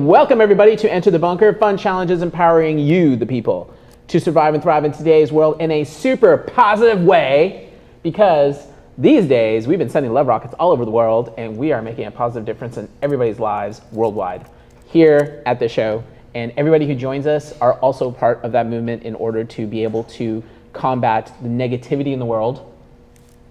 welcome everybody to Enter the Bunker. Fun challenges empowering you, the people, to survive and thrive in today's world in a super positive way, because these days we've been sending love rockets all over the world and we are making a positive difference in everybody's lives worldwide here at the show. And everybody who joins us are also part of that movement in order to be able to combat the negativity in the world.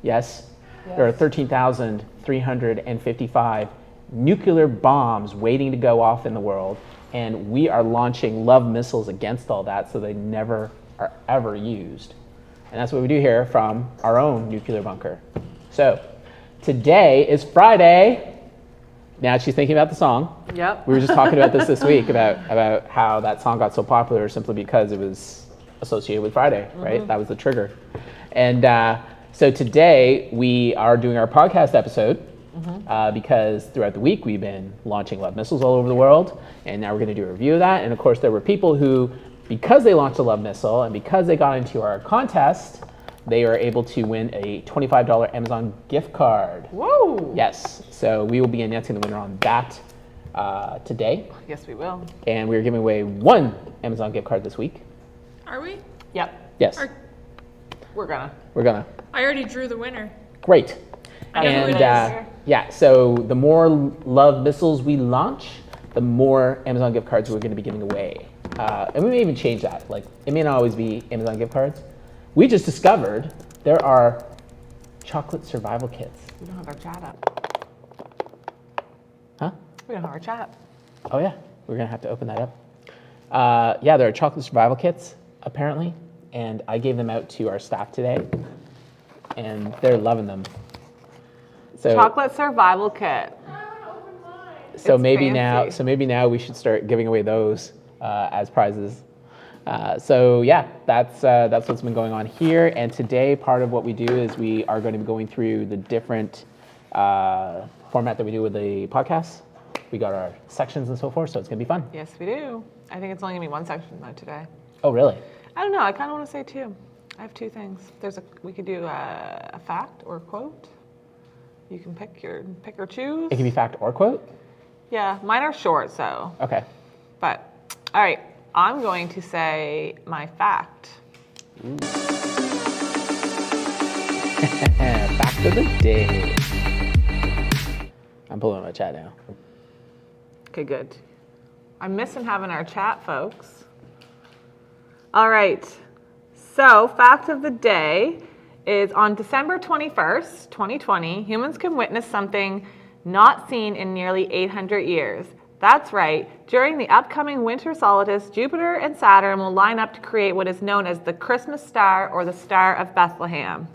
Yes. There are 13,355 nuclear bombs waiting to go off in the world, and we are launching love missiles against all that so they never are ever used. And that's what we do here from our own nuclear bunker. So today is Friday. Now she's thinking about the song. Yep. We were just talking about this week about how that song got so popular simply because it was associated with Friday, right? That was the trigger. And so today we are doing our podcast episode because throughout the week we've been launching love missiles all over the world, and now we're going to do a review of that. And of course there were people who, because they launched a love missile and because they got into our contest, they were able to win a $25 Amazon gift card. Whoa! Yes, so we will be announcing the winner on that today. Yes, we will. And we're giving away one Amazon gift card this week. Are we? Yep. Yes. We're gonna. I already drew the winner. Great. I know who it is. Yeah, so the more love missiles we launch, the more Amazon gift cards we're going to be giving away. And we may even change that. Like, it may not always be Amazon gift cards. We just discovered there are chocolate survival kits. We don't have our chat up. Huh? We don't have our chat. Oh yeah, we're going to have to open that up. Yeah, there are chocolate survival kits, apparently. And I gave them out to our staff today, and they're loving them. So, Chocolate survival kit. so It's maybe fancy. now we should start giving away those as prizes. So yeah, that's what's been going on here. And today, part of what we do is we are going to be going through the different format that we do with the podcast. We got our sections and so forth, so it's gonna be fun. Yes, we do. I think it's only gonna be one section though today. Oh really? I don't know. I kind of want to say two. I have two things. We could do a fact or a quote. You can pick or choose. It can be fact or quote. Yeah, mine are short, so. Okay. But all right, I'm going to say my fact. Fact of the day. I'm pulling up my chat now. Okay, good. I'm missing having our chat, folks. All right. So, fact of the day is on December 21st, 2020, humans can witness something not seen in nearly 800 years. That's right. During the upcoming winter solstice, Jupiter and Saturn will line up to create what is known as the Christmas star or the Star of Bethlehem.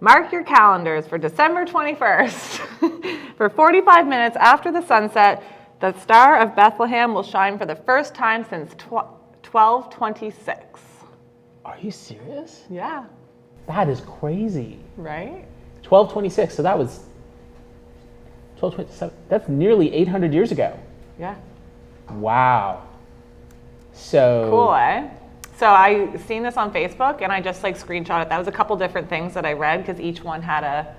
Mark your calendars for December 21st. For 45 minutes after the sunset, the Star of Bethlehem will shine for the first time since 1226. Are you serious? Yeah. That is crazy. Right? 1226. So that was 1227. That's nearly 800 years ago. Yeah. Wow. So Cool, eh? So I seen this on Facebook and I just like screenshot it. That was a couple different things that I read because each one had a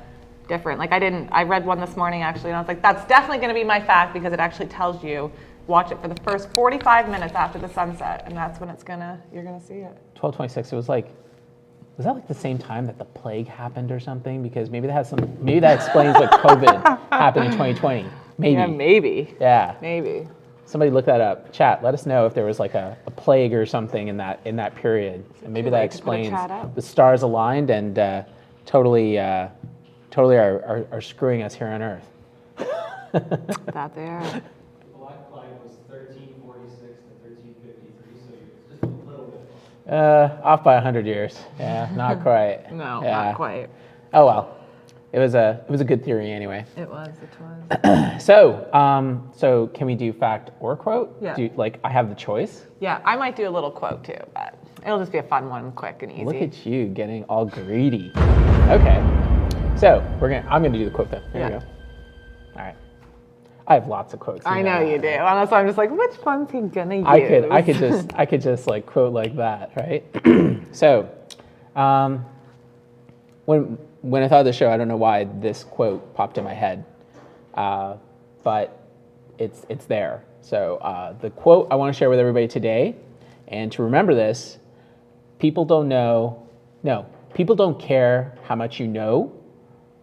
different, like I read one this morning actually and I was like, that's definitely going to be my fact because it actually tells you, watch it for the first 45 minutes after the sunset and that's when you're going to see it. 1226. It was like, was that like the same time that the plague happened or something? Because maybe that explains what COVID happened in 2020. Maybe. Yeah, maybe. Yeah. Maybe. Somebody look that up. Chat, let us know if there was like a plague or something in that period. And maybe that explains the stars aligned and totally are screwing us here on Earth. That there. The Black Plague was 1346 to 1353, so you're just a little bit off. Off by 100 years. Yeah, not quite. No, Yeah. not quite. Oh well. It was a good theory anyway. It was. So can we do fact or quote? Yeah. I have the choice. Yeah, I might do a little quote too, but it'll just be a fun one, quick and easy. Look at you getting all greedy. Okay. So I'm gonna do the quote though. Here we go. All right. I have lots of quotes. I know you do. And so I'm just like, which one's he gonna use? I could just like quote like that, right? So, when I thought of the show, I don't know why this quote popped in my head, but it's there. So the quote I want to share with everybody today, and to remember this, people don't care how much you know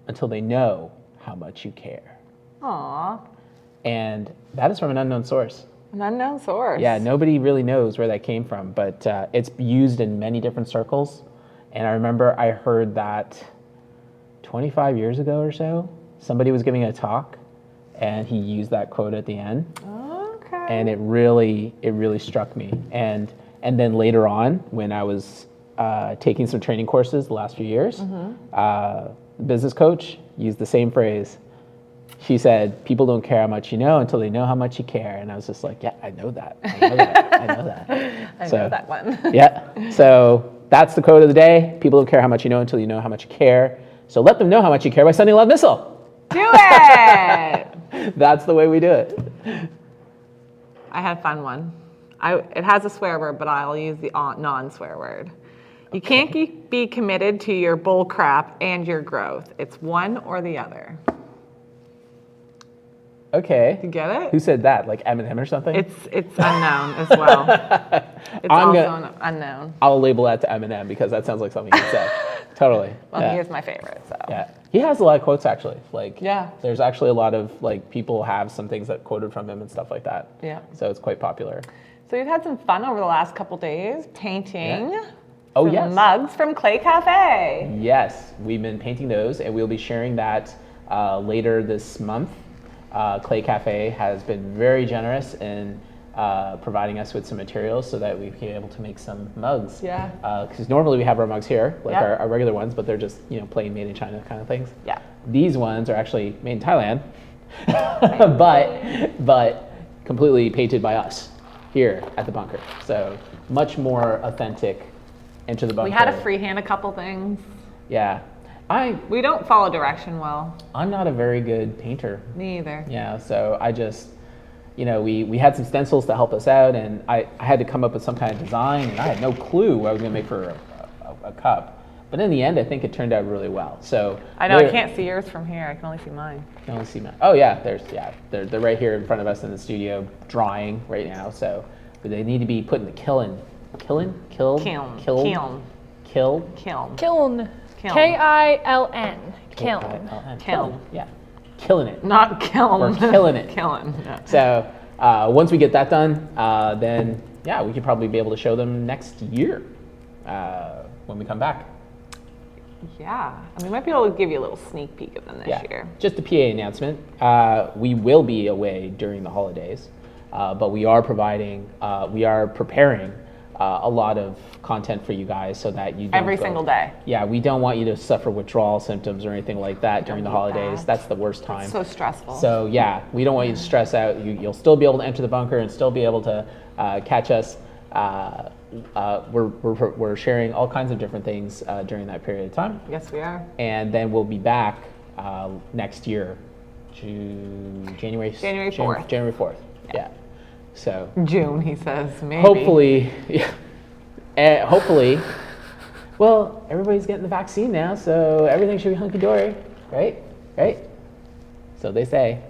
until they know how much you care. Aw, And that is from an unknown source. an unknown source. Yeah, nobody really knows where that came from, but it's used in many different circles. And I remember I heard that 25 years ago or so, somebody was giving a talk, and he used that quote at the end. Okay. And it really struck me. And then later on, when I was taking some training courses the last few years, business coach used the same phrase. She said, people don't care how much you know until they know how much you care. And I was just like, yeah, I know that. I know that. I know that one. Yeah. So that's the quote of the day. People don't care how much you know until you know how much you care. So let them know how much you care by sending a love missile. Do it! That's the way we do it. I had a fun one. It has a swear word, but I'll use the non-swear word. You can't be committed to your bull crap and your growth. It's one or the other. Okay. You get it? Who said that? Like Eminem or something? It's unknown as well. It's also unknown. I'll label that to Eminem because that sounds like something he'd say. Totally. Well, yeah. he is my favorite, so. Yeah. He has a lot of quotes actually. Like, Yeah. There's actually a lot of like people have some things that quoted from him and stuff like that. Yeah. So it's quite popular. So we've had some fun over the last couple days painting. Yeah. Oh, some yes. mugs from Clay Cafe. Yes, we've been painting those, and we'll be sharing that later this month. Clay Cafe has been very generous in providing us with some materials so that we can be able to make some mugs. Yeah. Because normally we have our mugs here, like Yeah. our regular ones, but they're just plain made in China kind of things. Yeah. These ones are actually made in Thailand, but completely painted by us here at the bunker. So much more authentic. Enter the bunker. We had to freehand a couple things. Yeah. We don't follow direction well. I'm not a very good painter. Me either. Yeah, so I just, we had some stencils to help us out, and I had to come up with some kind of design, and I had no clue what I was going to make for a cup. But in the end, I think it turned out really well. So I know, I can't see yours from here. I can only see mine. You can only see mine. Oh, yeah, they're right here in front of us in the studio drying right now, so but they need to be put in the kiln. Kiln. Kiln. Kiln. Kiln. K-I-L-N. Kiln. Kiln. Yeah. Killing it. Not kiln. We're killing it. Kiln. Yeah. So once we get that done, then yeah, we could probably be able to show them next year when we come back. Yeah. And we might be able to give you a little sneak peek of them this year. Just a PA announcement. We will be away during the holidays, but we are preparing a lot of content for you guys so that you don't Every single day. Yeah, we don't want you to suffer withdrawal symptoms or anything like that during the holidays. That's the worst time. It's so stressful. So yeah, we don't want you to stress out. You'll still be able to enter the bunker and still be able to catch us. We're sharing all kinds of different things during that period of time. Yes, we are. And then we'll be back next year, January 4th. January 4th. Yeah. So June, he says, maybe. hopefully, yeah. Hopefully, well, everybody's getting the vaccine now, so everything should be hunky-dory, right? Right? So they say.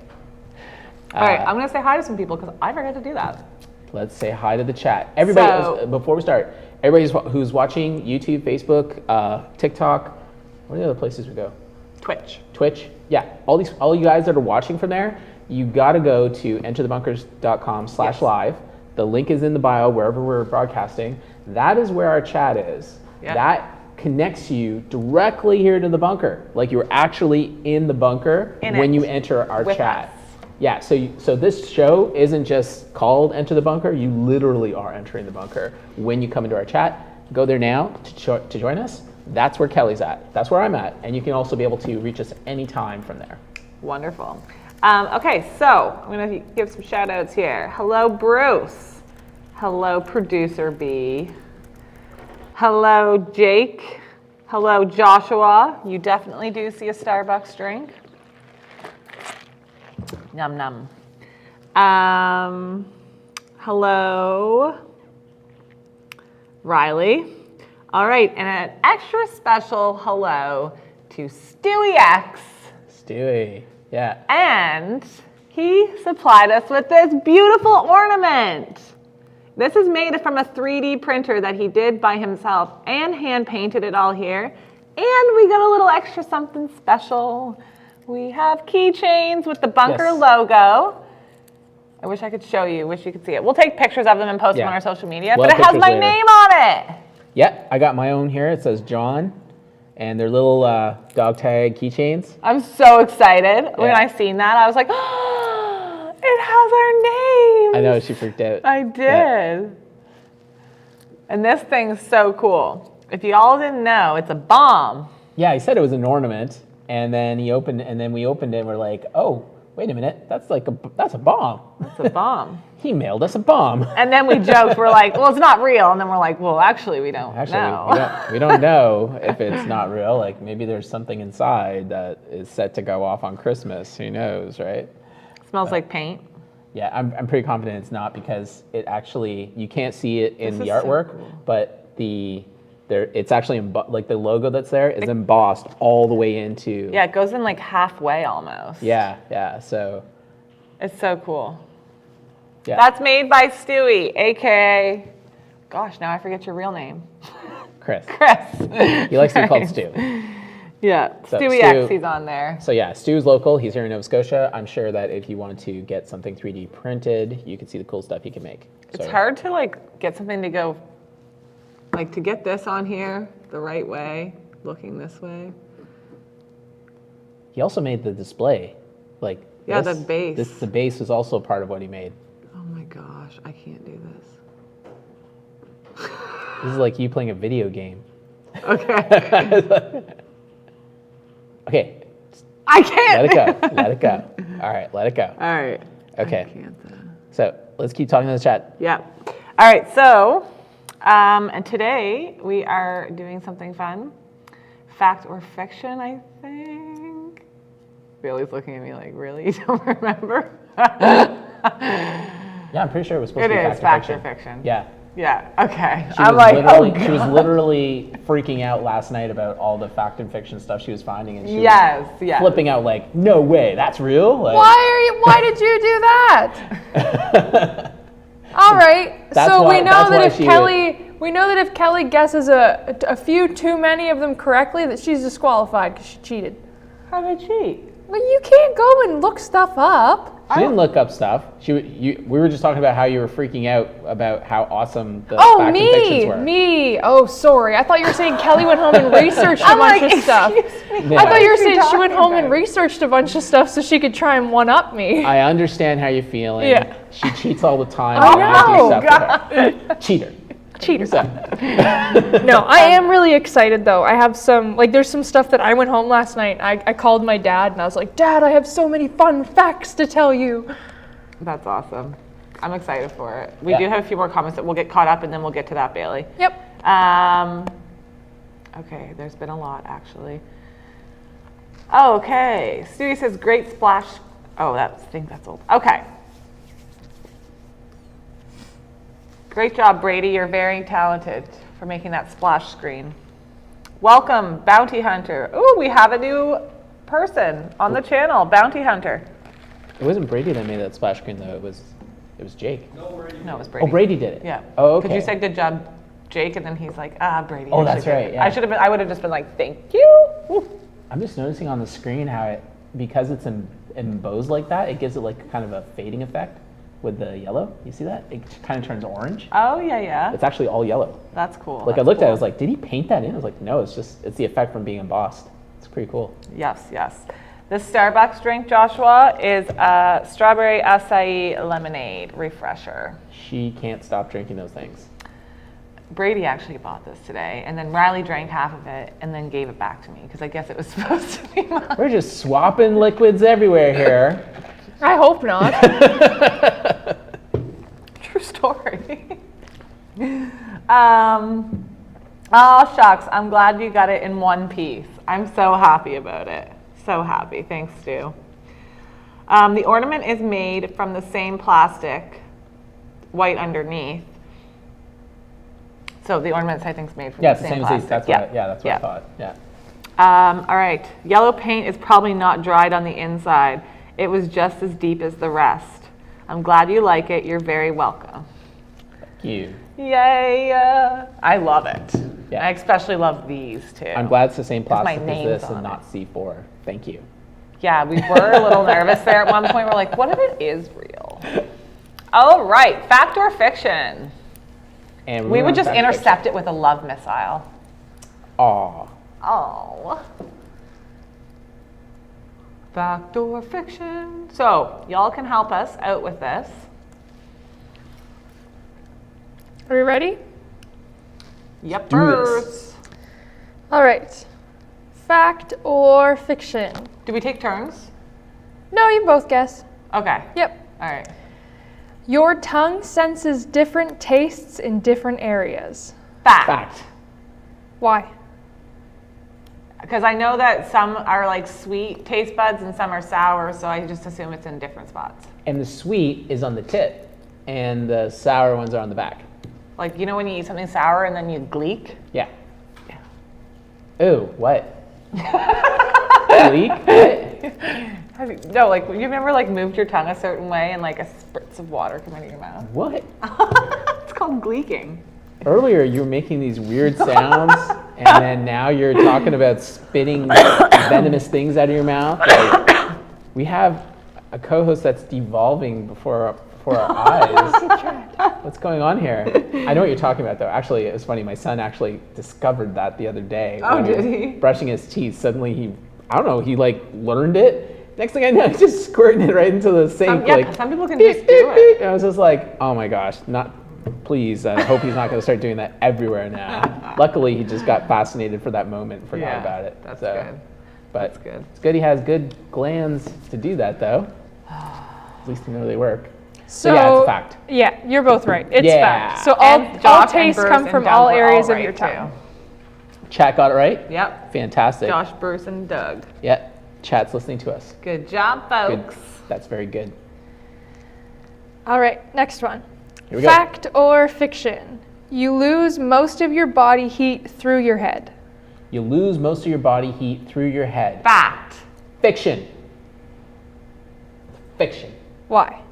All right, I'm going to say hi to some people because I forgot to do that. Let's say hi to the chat. Everybody, before we start, everybody who's watching YouTube, Facebook, TikTok, what are the other places we go? Twitch. Yeah, all you guys that are watching from there, you got to go to enterthebunkers.com/live. The link is in the bio wherever we're broadcasting. That is where our chat is. Yeah. That connects you directly here to the bunker, like you're actually in the bunker when you enter our chat. Yeah, so this show isn't just called Enter the Bunker. You literally are entering the bunker when you come into our chat. Go there now to join us. That's where Kelly's at. That's where I'm at. And you can also be able to reach us anytime from there. Wonderful. Okay, so I'm going to give some shout outs here. Hello, Bruce. Hello, Producer B. Hello, Jake. Hello, Joshua. You definitely do see a Starbucks drink. Num num. Hello, Riley. All right, and an extra special hello to Stewie X. Stewie, yeah. And He supplied us with this beautiful ornament. This is made from a 3D printer that he did by himself and hand painted it all here. And we got a little extra something special. We have keychains with the Bunker logo. I wish I could show you, wish you could see it. We'll take pictures of them and post them on our social media, but it has my name on it. Yeah, I got my own here. It says John, and they're little dog tag keychains. I'm so excited. When I seen that, I was like, oh, it has our name. I know, she freaked out. I did. Yeah. And this thing's so cool. If you all didn't know, it's a bomb. Yeah, he said it was an ornament, and then we opened it, and we're like, oh, wait a minute, that's a bomb. It's a bomb. He mailed us a bomb. And then we joked, we're like, well, it's not real. And then we're like, well, actually, we don't know. We don't know if it's not real. Like, maybe there's something inside that is set to go off on Christmas. Who knows, right? Smells like paint. Yeah, I'm pretty confident it's not, because it actually, you can't see it in the This is so artwork, cool. but it's actually, like the logo that's there is embossed all the way into. Yeah, it goes in like halfway almost. Yeah, so. It's so cool. Yeah. That's made by Stewie, AKA, gosh, now I forget your real name. Chris. Chris. He likes to be called Stu. Yeah, So Stewie Stu- X, he's on there. So yeah, Stu's local. He's here in Nova Scotia. I'm sure that if you wanted to get something 3D printed, you could see the cool stuff he can make. It's So- hard to like get something to go, like to get this on here the right way, looking this way. He also made the display. Like, Yeah, the base. The base was also part of what he made. Oh my gosh, I can't do this. This is like you playing a video game. Okay. Okay, I can't. let it go. Let it go. All right, let it go. All right. Okay. I can't. So let's keep talking in the chat. Yeah. All right. So, and today we are doing something fun. Fact or fiction, I think. Bailey's looking at me like, really? You don't remember? Yeah, I'm pretty sure it was supposed It to be is fact or fiction. Yeah. Yeah. Okay. She I'm was like, literally, oh, she was God. literally freaking out last night about all the fact and fiction stuff she was finding, and she was Yes. flipping out like, "No way, that's real!" Like, Why did you do that? All right. That's So why- we know that's that why if she Kelly guesses a few too many of them correctly, that she's disqualified because she cheated. How did I cheat? Well, you can't go and look stuff up. She didn't look up stuff. We were just talking about how you were freaking out about how awesome the Oh, fact and fictions were. me. Oh, sorry. I thought you were saying Kelly went home and researched a bunch of stuff. Yeah. I thought you were What are you saying she went talking home and about? researched a bunch of stuff so she could try and one-up me. I understand how you're feeling. Yeah. She cheats all the time. I when I do know. stuff with her. Cheater. Cheater. So, No, I am really excited though. I have there's some stuff that I went home last night. I called my dad and I was like, Dad, I have so many fun facts to tell you. That's awesome. I'm excited for it. We Yeah. do have a few more comments that we'll get caught up and then we'll get to that, Bailey. Yep. Okay, there's been a lot actually. Oh, okay. Stewie says great splash. Oh, I think that's old. Okay. Great job, Brady. You're very talented for making that splash screen. Welcome, Bounty Hunter. Ooh, we have a new person on the channel, Bounty Hunter. it wasn't Brady that made that splash screen though. It was Jake. No, it was Brady. Oh, Brady did it. Yeah. Oh, okay. Because you said good job, Jake, and then he's like, Brady. Oh, I that's should get right, it." yeah. I would have just been like, thank you. Woo. I'm just noticing on the screen how because it's embossed like that, it gives it like kind of a fading effect with the yellow. You see that? It kind of turns orange. Oh, yeah. It's actually all yellow. That's cool. Like I looked at it, I was like, did he paint that in? I was like, no, it's the effect from being embossed. It's pretty cool. Yes. This Starbucks drink, Joshua, is a strawberry acai lemonade refresher. She can't stop drinking those things. Brady actually bought this today, and then Riley drank half of it and then gave it back to me because I guess it was supposed to be mine. We're just swapping liquids everywhere here. I hope not. True story. Oh, shucks. I'm glad you got it in one piece. I'm so happy about it. So happy. Thanks, Stu. The ornament is made from the same plastic, white underneath. So the ornaments, I think, is made from Yeah, the it's the same same as plastic. these. That's what I thought. Yeah. All right. Yellow paint is probably not dried on the inside. It was just as deep as the rest. I'm glad you like it. You're very welcome. Thank you. Yay. I love it. Yeah. I especially love these too. I'm glad it's the same my plastic as name's this on and it. not C4. Thank you. Yeah, we were a little nervous there at one point. We're like, what if it is real? All right, fact or fiction? And We would just intercept it with a love missile. Aw. Oh. Fact or fiction? So, y'all can help us out with this. Are you ready? Yep. Do this. All right. Fact or fiction? Do we take turns? No, you both guess. Okay. Yep. All right. Your tongue senses different tastes in different areas. Fact. Why? Because I know that some are like sweet taste buds and some are sour, so I just assume it's in different spots. And the sweet is on the tip, and the sour ones are on the back. Like, you know when you eat something sour and then you gleek? Yeah. Ooh, what? Leak? What? No, like, you remember like moved your tongue a certain way and like a spritz of water came out of your mouth? What? It's called gleeking. Earlier you were making these weird sounds, and then now you're talking about spitting venomous things out of your mouth. Like, we have a co-host that's devolving before our eyes. What's going on here? I know what you're talking about, though. Actually, it was funny. My son actually discovered that the other day. Oh, when did was he? brushing his teeth. Suddenly I don't know, he like learned it. Next thing I know, he's just squirting it right into the sink. Some people can just do it. And I was just like, oh my gosh, please. I hope he's not going to start doing that everywhere now. Luckily, he just got fascinated for that moment and forgot about it. That's good. But That's good. It's good he has good glands to do that, though. At least you know they work. So yeah, it's a fact. Yeah, you're both right. It's Yeah. fact. So And all Josh and tastes Bruce come and from Doug all were areas of right, your tongue. Chat got it right? Yep. Fantastic. Josh, Bruce, and Doug. Yeah, chat's listening to us. Good job, Good. folks. That's very good. All right, next one. Here we go. Fact or fiction? You lose most of your body heat through your head. You lose most of your body heat through your head. Fact. Fiction. Fiction. Why?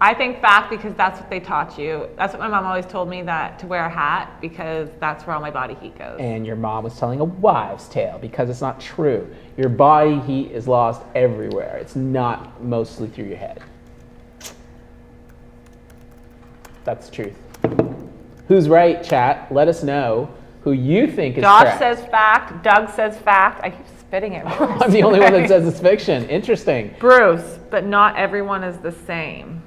I think fact because that's what they taught you. That's what my mom always told me, that to wear a hat because that's where all my body heat goes. And your mom was telling a wives' tale because it's not true. Your body heat is lost everywhere. It's not mostly through your head. That's the truth. Who's right, chat? Let us know who you think is Josh correct. says fact. Doug says fact. I keep spitting it. I'm the only one that says it's fiction. Interesting. Bruce, but not everyone is the same.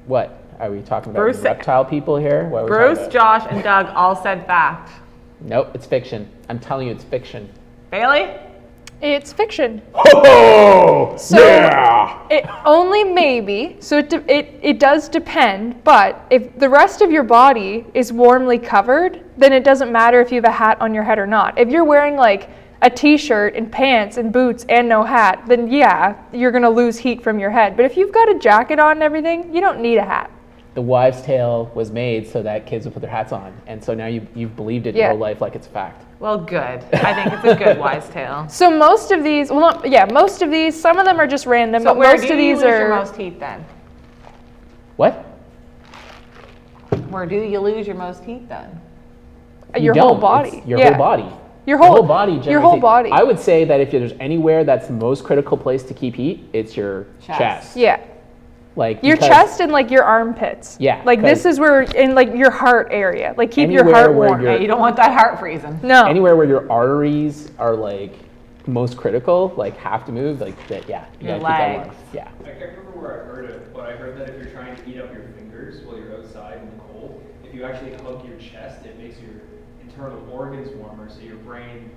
What? Are we talking about Bruce- reptile people here? What are we Bruce, talking about? Josh, and Doug all said fact. Nope, it's fiction. I'm telling you, it's fiction. Bailey? It's fiction. Oh, So it only maybe, so it does depend, but if the rest of your body is warmly covered, then it doesn't matter if you have a hat on your head or not. If you're wearing like a t-shirt and pants and boots and no hat, then yeah, you're gonna lose heat from your head. But if you've got a jacket on and everything, you don't need a hat. The wives' tale was made so that kids would put their hats on, and so now you've believed it your Yeah. whole life like it's a fact. Well, good. I think it's a good wise tale. So most of these, well, not, yeah, most of these, some of them are just random, So but where most do of you these lose your are. most heat then? What? Where do you lose your most heat then? Your You whole don't. body. It's your Yeah. whole body. Your whole body. Your generates whole heat. body. I would say that if there's anywhere that's the most critical place to keep heat, it's your chest. Yeah. Like Your because chest and like your armpits. Yeah, Like this 'cause is where in like your heart area. Like keep your anywhere heart where warm. your- Yeah, you don't want that heart freezing. No. Anywhere where your arteries are like most critical, like have to move, like that. Yeah, you Your gotta keep that warm. legs. Yeah. I can't remember where I heard it, but I heard that if you're trying to heat up your fingers while you're outside in the cold, if you actually hug your chest, it makes your internal organs warmer, so your brain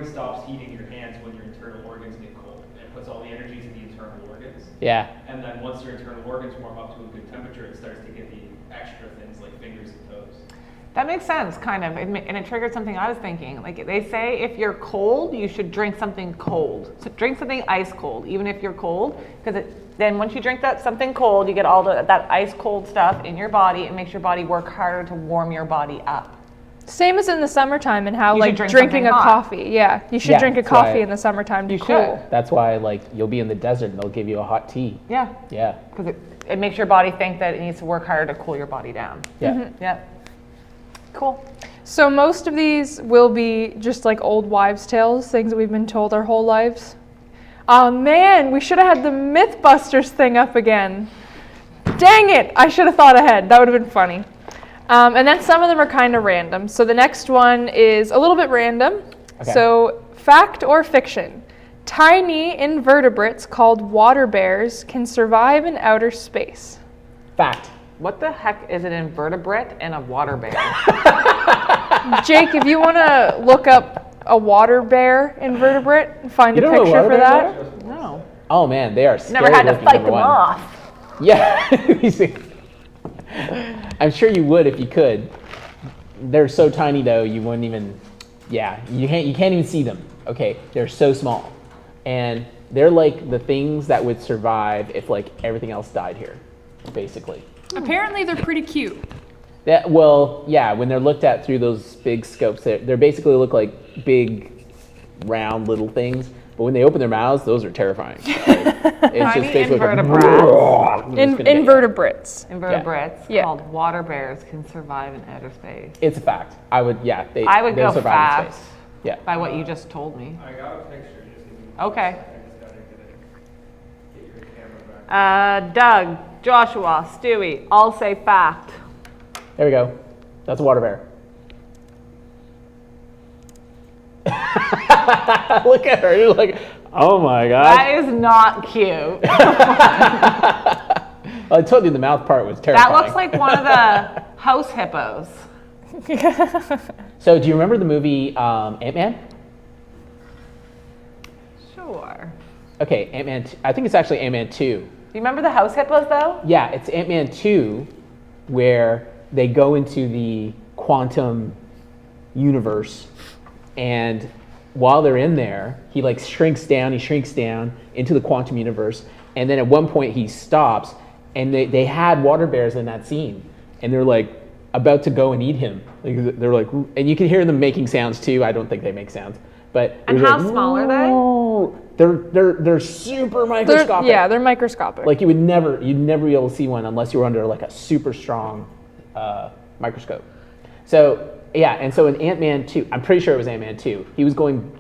stops heating your hands when your internal organs get cold. It puts all the energy to the internal organs. Yeah. And then once your internal organs warm up to a good temperature, it starts to get the extra things like fingers and toes. That makes sense, kind of, and it triggered something I was thinking. Like they say, if you're cold, you should drink something cold. So drink something ice cold, even if you're cold, because then once you drink that something cold, you get all that ice cold stuff in your body. It makes your body work harder to warm your body up. Same as in the summertime and how You like should drink drinking a something hot. coffee. Yeah, you should Yeah, drink a that's why coffee in the summertime to You cool. should. That's why, like, you'll be in the desert and they'll give you a hot tea. Yeah, Yeah, because it makes your body think that it needs to work harder to cool your body down. yeah. Yep. Cool. So most of these will be just like old wives' tales, things that we've been told our whole lives. Oh man, we should have had the Mythbusters thing up again. Dang it, I should have thought ahead. That would have been funny. And then some of them are kind of random. So the next one is a little bit random. Okay. So fact or fiction? Tiny invertebrates called water bears can survive in outer space. Fact. What the heck is an invertebrate and a water bear? Jake, if you want to look up a water bear invertebrate and find You a don't know what picture water for bears that. No. Oh man, they are scary Never had to looking, fight number them one. off. Yeah, you see. I'm sure you would if you could. They're so tiny though, you wouldn't even. Yeah, you can't even see them. Okay, they're so small, and they're like the things that would survive if like everything else died here, basically. Apparently, they're pretty cute. That well, yeah. When they're looked at through those big scopes, they basically look like big, round little things. But when they open their mouths, those are terrifying. Like, it's Tiny basically like a- invertebrates. Invertebrates. Invertebrates Yeah. called water bears can survive in outer space. It's a fact. I would go survive in fast. space. Yeah. By what you just told me. I got a picture. Just give me Okay. I just gotta get your camera back. Doug, Joshua, Stewie, all say fact. There we go. That's a water bear. Look at her. You're like, oh my god. That is not cute. I told you the mouth part was terrifying. That looks like one of the house hippos. So, do you remember the movie Ant-Man? Sure. Okay, Ant-Man. I think it's actually Ant-Man 2. Do you remember the house hippos though? Yeah, it's Ant-Man 2 where they go into the quantum universe, and while they're in there, he like shrinks down into the quantum universe, and then at one point he stops, and they had water bears in that scene, and they're like about to go and eat him. Like, they're like, and you can hear them making sounds too. I don't think they make sounds, but it And was how like, small are they? They're super microscopic. They're microscopic. Like you'd never be able to see one unless you were under like a super strong microscope. So yeah, and so in Ant-Man 2, I'm pretty sure it was Ant-Man 2. He was going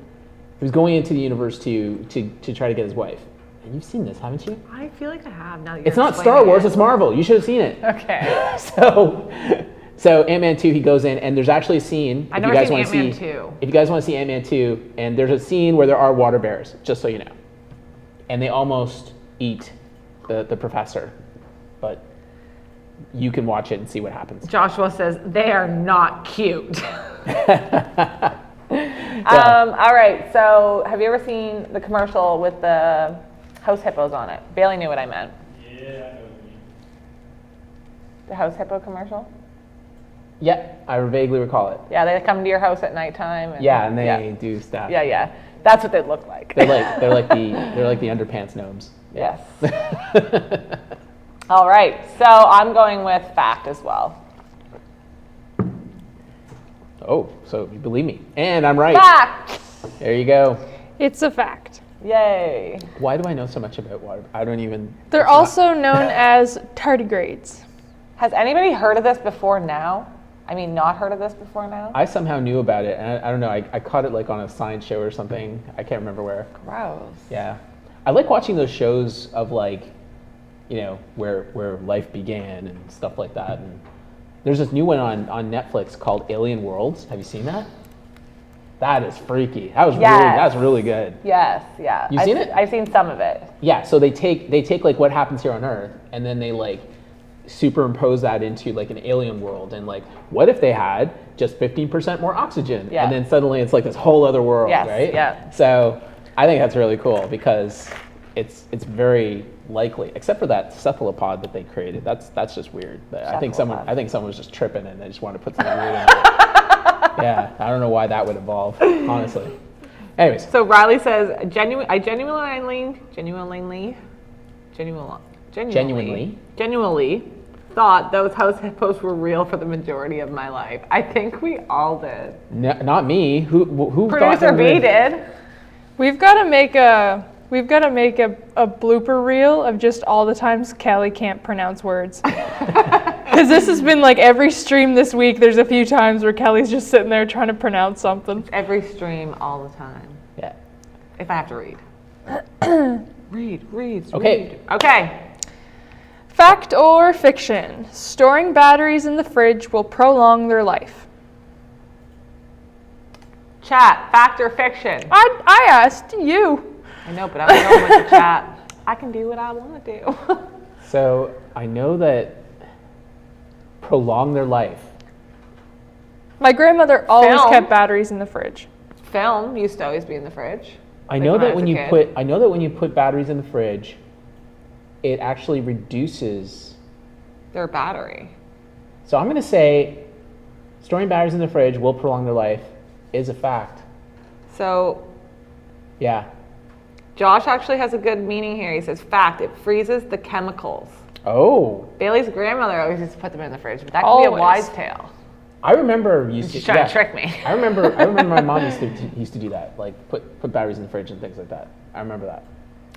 into the universe to try to get his wife. And you've seen this, haven't you? I feel like I have now. That It's you're not Star explaining Wars, it. it's Marvel. You should have seen it. Okay. So Ant-Man 2, he goes in, and there's actually a scene. I've never seen Ant-Man 2. If you guys want to see Ant-Man 2, and there's a scene where there are water bears, just so you know. And they almost eat the professor. But you can watch it and see what happens. Joshua says they are not cute. Yeah. All right. So, have you ever seen the commercial with the house hippos on it? Bailey knew what I meant. Yeah, I know what you mean. The house hippo commercial. Yeah, I vaguely recall it. Yeah, they come to your house at nighttime. And, Yeah, and they do stuff. Yeah. That's what they look like. They're like the underpants gnomes. Yes. All right. So I'm going with fact as well. Oh, so you believe me. And I'm right. Fact. There you go. It's a fact. Yay. Why do I know so much about water? I don't even. They're it's not- also known as tardigrades. Has anybody heard of this before now? I mean, not heard of this before now? I somehow knew about it, and I don't know. I caught it like on a science show or something. I can't remember where. Gross. Yeah, I like watching those shows of like, you know, where life began and stuff like that. And there's this new one on Netflix called Alien Worlds. Have you seen that? That is freaky. That's really good. Yes, yeah. You've seen it? I've seen some of it. Yeah, so they take like what happens here on Earth, and then they like superimpose that into like an alien world, and like what if they had just 15% more oxygen, Yeah. and then suddenly it's like this whole other world, Yes, right? yeah. So I think that's really cool because it's very likely, except for that cephalopod that they created. That's just weird. I think someone was just tripping and they just wanted to put something weird in there. Yeah, I don't know why that would evolve, honestly. Anyways, So Riley says, genuinely thought those house hippos were real for the majority of my life. I think we all did. No, not me. Who thought Producer they were B real? did. We've got to make a blooper reel of just all the times Kelly can't pronounce words. Because this has been like every stream this week. There's a few times where Kelly's just sitting there trying to pronounce something. Every stream, all the time. Yeah. If I have to read. read. Okay. Okay. Fact or fiction? Storing batteries in the fridge will prolong their life. Chat, fact or fiction? I asked you. I know, but I'm going with the chat. I can do what I want to do. So I know that prolong their life. My grandmother always Film. kept batteries in the fridge. Film used to always be in the fridge. I Like know when I that was when a you kid. put batteries in the fridge, it actually reduces. Their battery. So I'm going to say storing batteries in the fridge will prolong their life is a fact. So Yeah. Josh actually has a good meaning here. He says, fact, it freezes the chemicals. Oh, Bailey's grandmother always used to put them in the fridge, but that could be a Always. wise tale. I remember She's trying to trick me. I remember my mom used to do that, like put batteries in the fridge and things like that. I remember that.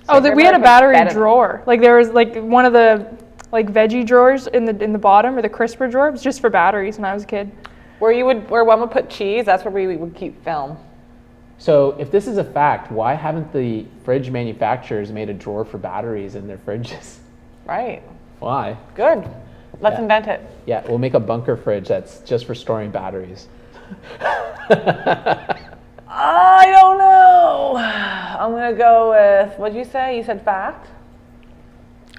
Oh, we had a grandmother put battery bed in- drawer. Like there was like one of the like veggie drawers in the bottom, or the crisper drawer. It was just for batteries when I was a kid. Where one would put cheese, that's where we would keep film. So if this is a fact, why haven't the fridge manufacturers made a drawer for batteries in their fridges? Right. Why? Good. Let's Yeah. invent it. Yeah, we'll make a bunker fridge that's just for storing batteries. I don't know. I'm going to go with, what'd you say? You said fact?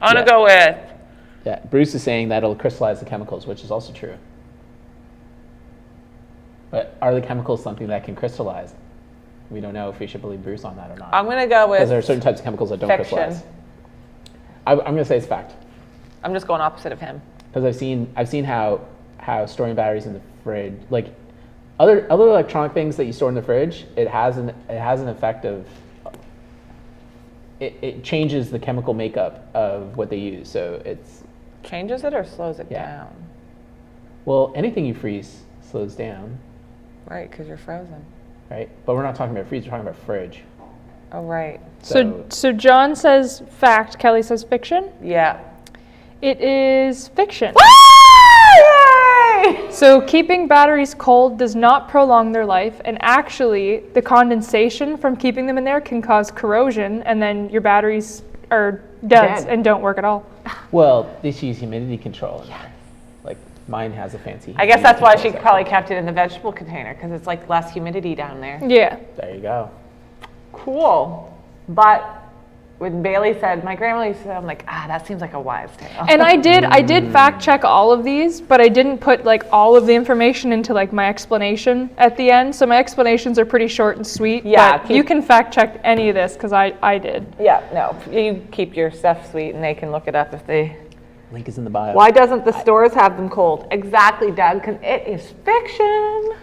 I'm going to Yeah. go with, Yeah, Bruce is saying that it'll crystallize the chemicals, which is also true. But are the chemicals something that can crystallize? We don't know if we should believe Bruce on that or not. I'm going to go Because there are with, certain types of chemicals that don't fiction. crystallize. I'm going to say it's fact. I'm just going opposite of him. Because I've seen how storing batteries in the fridge, like other electronic things that you store in the fridge, it has an effect of it changes the chemical makeup of what they use. So it's Changes it or slows it Yeah. down? well, anything you freeze slows down, Right, because you're frozen. right? But we're not talking about freeze, we're talking about fridge. Oh, right. So John says fact, Kelly says fiction. Yeah. It is fiction. Yay! So keeping batteries cold does not prolong their life, and actually the condensation from keeping them in there can cause corrosion, and then your batteries are dead Dead. and don't work at all. Well, they should use humidity control in there. Like mine has a fancy. I guess humidity that's why she control probably section. kept it in the vegetable container, because it's like less humidity down there. Yeah. There you go. Cool. But when Bailey said, my grandma used to say, I'm like, that seems like a wise tale. And I did fact check all of these, but I didn't put like all of the information into like my explanation at the end. So my explanations are pretty short and sweet. Yeah, But you can fact check any of this because I did. Yeah, no, you keep your stuff sweet and they can look it up if they... Link is in the bio. Why doesn't the stores have them cold? Exactly, Doug, because it is fiction.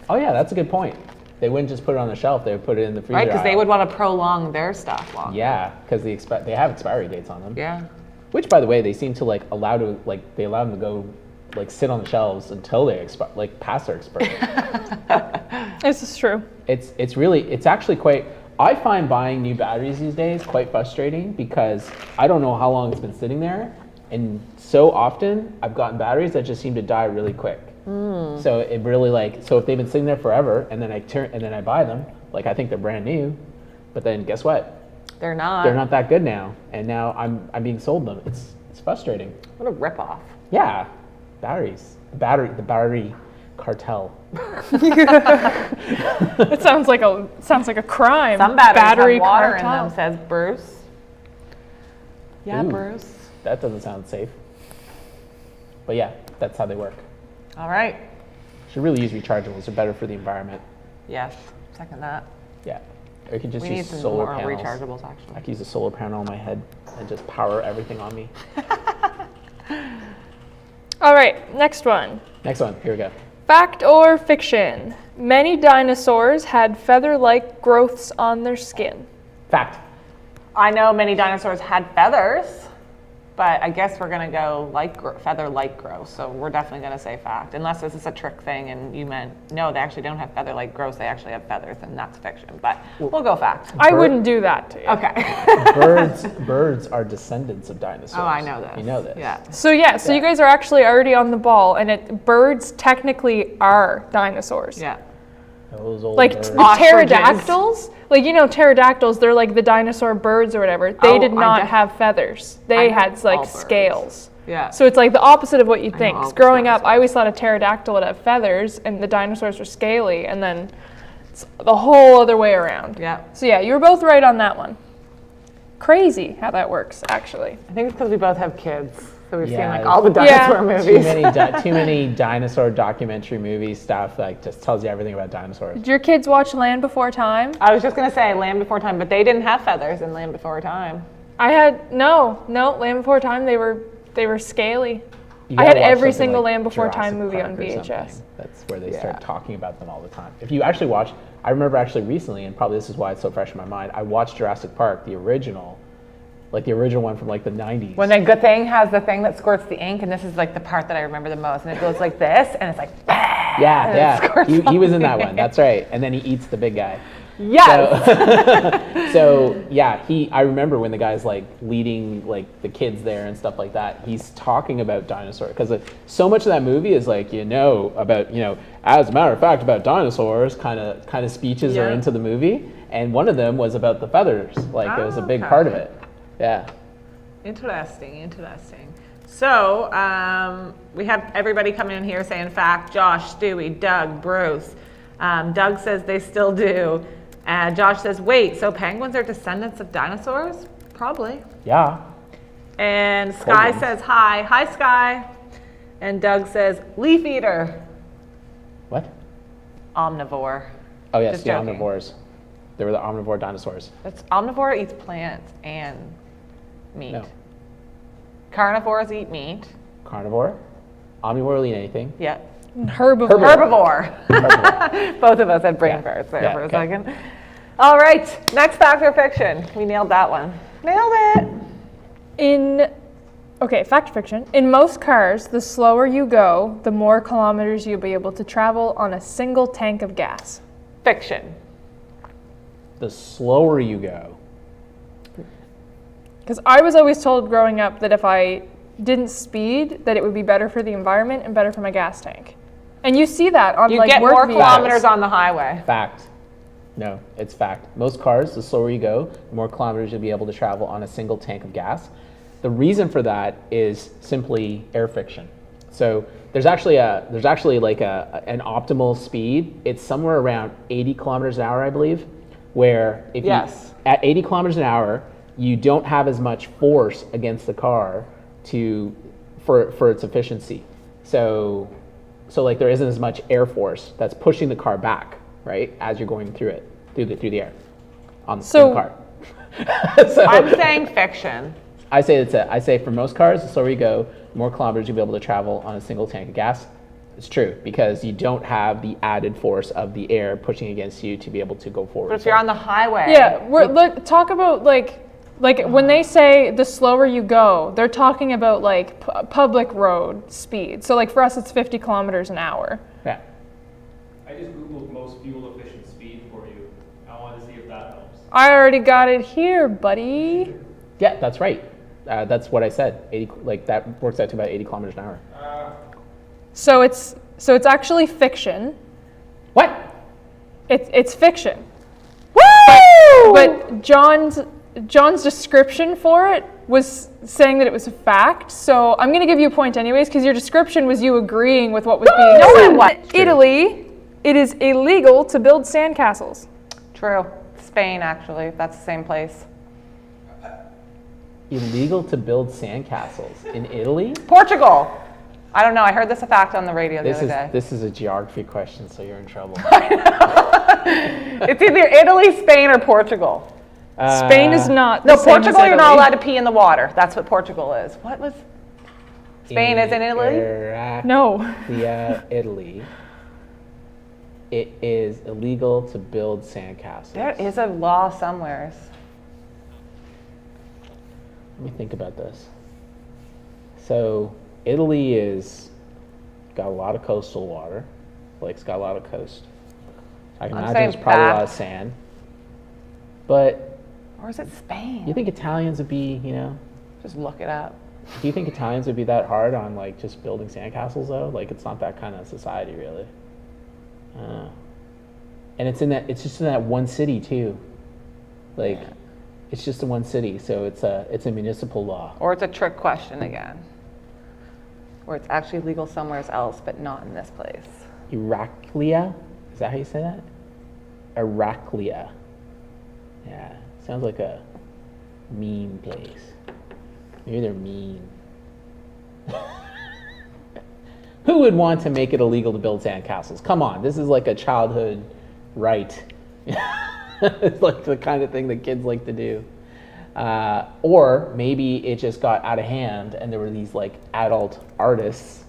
Oh yeah, that's a good point. They wouldn't just put it on the shelf; they would put it in the freezer. Right, because they aisle. would want to prolong their stuff longer. Yeah, because they have expiry dates on them. Yeah. Which, by the way, they seem to allow them to go sit on the shelves until they expire, past their expiry. This is true. It's actually quite. I find buying new batteries these days quite frustrating because I don't know how long it's been sitting there, and so often I've gotten batteries that just seem to die really quick. So it really so if they've been sitting there forever and then I buy them, I think they're brand new, but then guess what? They're not. They're not that good now, and now I'm being sold them. It's frustrating. What a ripoff. Yeah, batteries. The battery cartel. It sounds like a crime. Some batteries Battery have water cartel. in them, says Bruce. Yeah, Ooh. Bruce. That doesn't sound safe. But yeah, that's how they work. All right. Should really use rechargeables. They're better for the environment. Yes, second that. Yeah. Or you can just We need use some solar more panels. rechargeables, actually. I can use a solar panel on my head and just power everything on me. All right, next one. Next one. Here we go. Fact or fiction? Many dinosaurs had feather-like growths on their skin. Fact. I know many dinosaurs had feathers. but I guess we're gonna go feather-like growth. So we're definitely gonna say fact, unless this is a trick thing and you meant no, they actually don't have feather-like growth. They actually have feathers, and that's fiction. But we'll go fact. I wouldn't do that to you. Okay. Birds are descendants of dinosaurs. Oh, I know this. You know this. Yeah. So so you guys are actually already on the ball, and birds technically are dinosaurs. Yeah. Those old Like birds. the pterodactyls, like pterodactyls, they're like the dinosaur birds or whatever. They did not have feathers. They had like scales. Yeah. So it's like the opposite of what you think. all 'Cause the growing up, I always thought a pterodactyl would have feathers, and the dinosaurs were scaly, and then it's the whole other way around. Yeah. So yeah, you were both right on that one. Crazy how that works, actually. I think it's because we both have kids, so we've seen Yeah, like all the dinosaur movies. Too many dinosaur documentary movie stuff like just tells you everything about dinosaurs. Did your kids watch Land Before Time? I was just gonna say Land Before Time, but they didn't have feathers in Land Before Time. I had no Land Before Time. They were scaly. You I gotta had watch every something single like Land Before Jurassic Time movie Park on or VHS. something. That's where they start talking about them all the time. If you actually watch, I remember actually recently, and probably this is why it's so fresh in my mind, I watched Jurassic Park, the original one from like the 90s. When the good thing has the thing that squirts the ink, and this is like the part that I remember the most, and it goes like this, and it's like, yeah. He was in that one. That's right. And then he eats the big guy. yes. So yeah, I remember when the guy's like leading like the kids there and stuff like that. He's talking about dinosaurs because so much of that movie is like about as a matter of fact about dinosaurs kind of speeches are into the movie, and one of them was about the feathers. Like it was a big part of it. Yeah. Interesting. So we have everybody coming in here saying fact. Josh, Stewie, Doug, Bruce. Doug says they still do. Josh says, wait, so penguins are descendants of dinosaurs? Probably. Yeah. And Sky says hi. Hi, Sky. And Doug says leaf eater. What? Omnivore. Oh yes, Just the joking. omnivores. They were the omnivore dinosaurs. That's omnivore eats plants and meat. No. Carnivores eat meat. Carnivore. Omnivore will eat anything. Yeah. Herbivore. Herbivore. Both of us had brain farts there for a second. All right, next fact or fiction. We nailed that one. Nailed it. Fact or fiction. In most cars, the slower you go, the more kilometers you'll be able to travel on a single tank of gas. Fiction. The slower you go. Because I was always told growing up that if I didn't speed, that it would be better for the environment and better for my gas tank. And you see that on You like get work more vehicles. kilometers on the highway. Fact. No, it's fact. Most cars, the slower you go, the more kilometers you'll be able to travel on a single tank of gas. The reason for that is simply air friction. So there's actually like an optimal speed. It's somewhere around 80 kilometers an hour, I believe, where if you at 80 kilometers an hour, you don't have as much force against the car for its efficiency. So like there isn't as much air force that's pushing the car back, right, as you're going through the air on the car. So I'm saying fiction. I say for most cars, the slower you go, the more kilometers you'll be able to travel on a single tank of gas. It's true because you don't have the added force of the air pushing against you to be able to go forward. But if you're on the highway. Yeah, talk about like when they say the slower you go, they're talking about like public road speed. So like for us, it's 50 kilometers an hour. Yeah. I just Googled most fuel efficient speed for you. I want to see if that helps. I already got it here, buddy. Yeah, that's right. That's what I said. 80, like that works out to about 80 kilometers an hour. So it's actually fiction. What? It's fiction. Woo! But John's description for it was saying that it was a fact. So I'm going to give you a point anyways because your description was you agreeing with what was being said. No, what? Italy, it is illegal to build sandcastles. True. Spain, actually. That's the same place. Illegal to build sandcastles in Italy? Portugal. I don't know. I heard this a fact on the radio the other day. This is a geography question, so you're in trouble. It's either Italy, Spain, or Portugal. Spain is not. No, Portugal, you're not allowed to pee in the water. That's what Portugal is. What was? Spain is in Italy? No. Italy. It is illegal to build sandcastles. There is a law somewhere. Let me think about this. So Italy is got a lot of coastal water. Lake's got a lot of coast. I can I'm imagine saying there's probably a lot of fact. sand. But Or is it Spain? you think Italians would be, Just look it up. do you think Italians would be that hard on like just building sandcastles though? Like it's not that kind of society really. And it's just in that one city too. Like it's just in one city, so it's a municipal law. Or it's a trick question again. Or it's actually legal somewhere else, but not in this place. Heraclea? Is that how you say that? Heraclea. Yeah, sounds like a mean place. Maybe they're mean. Who would want to make it illegal to build sandcastles? Come on, this is like a childhood right. It's like the kind of thing that kids like to do. Or maybe it just got out of hand and there were these like adult artists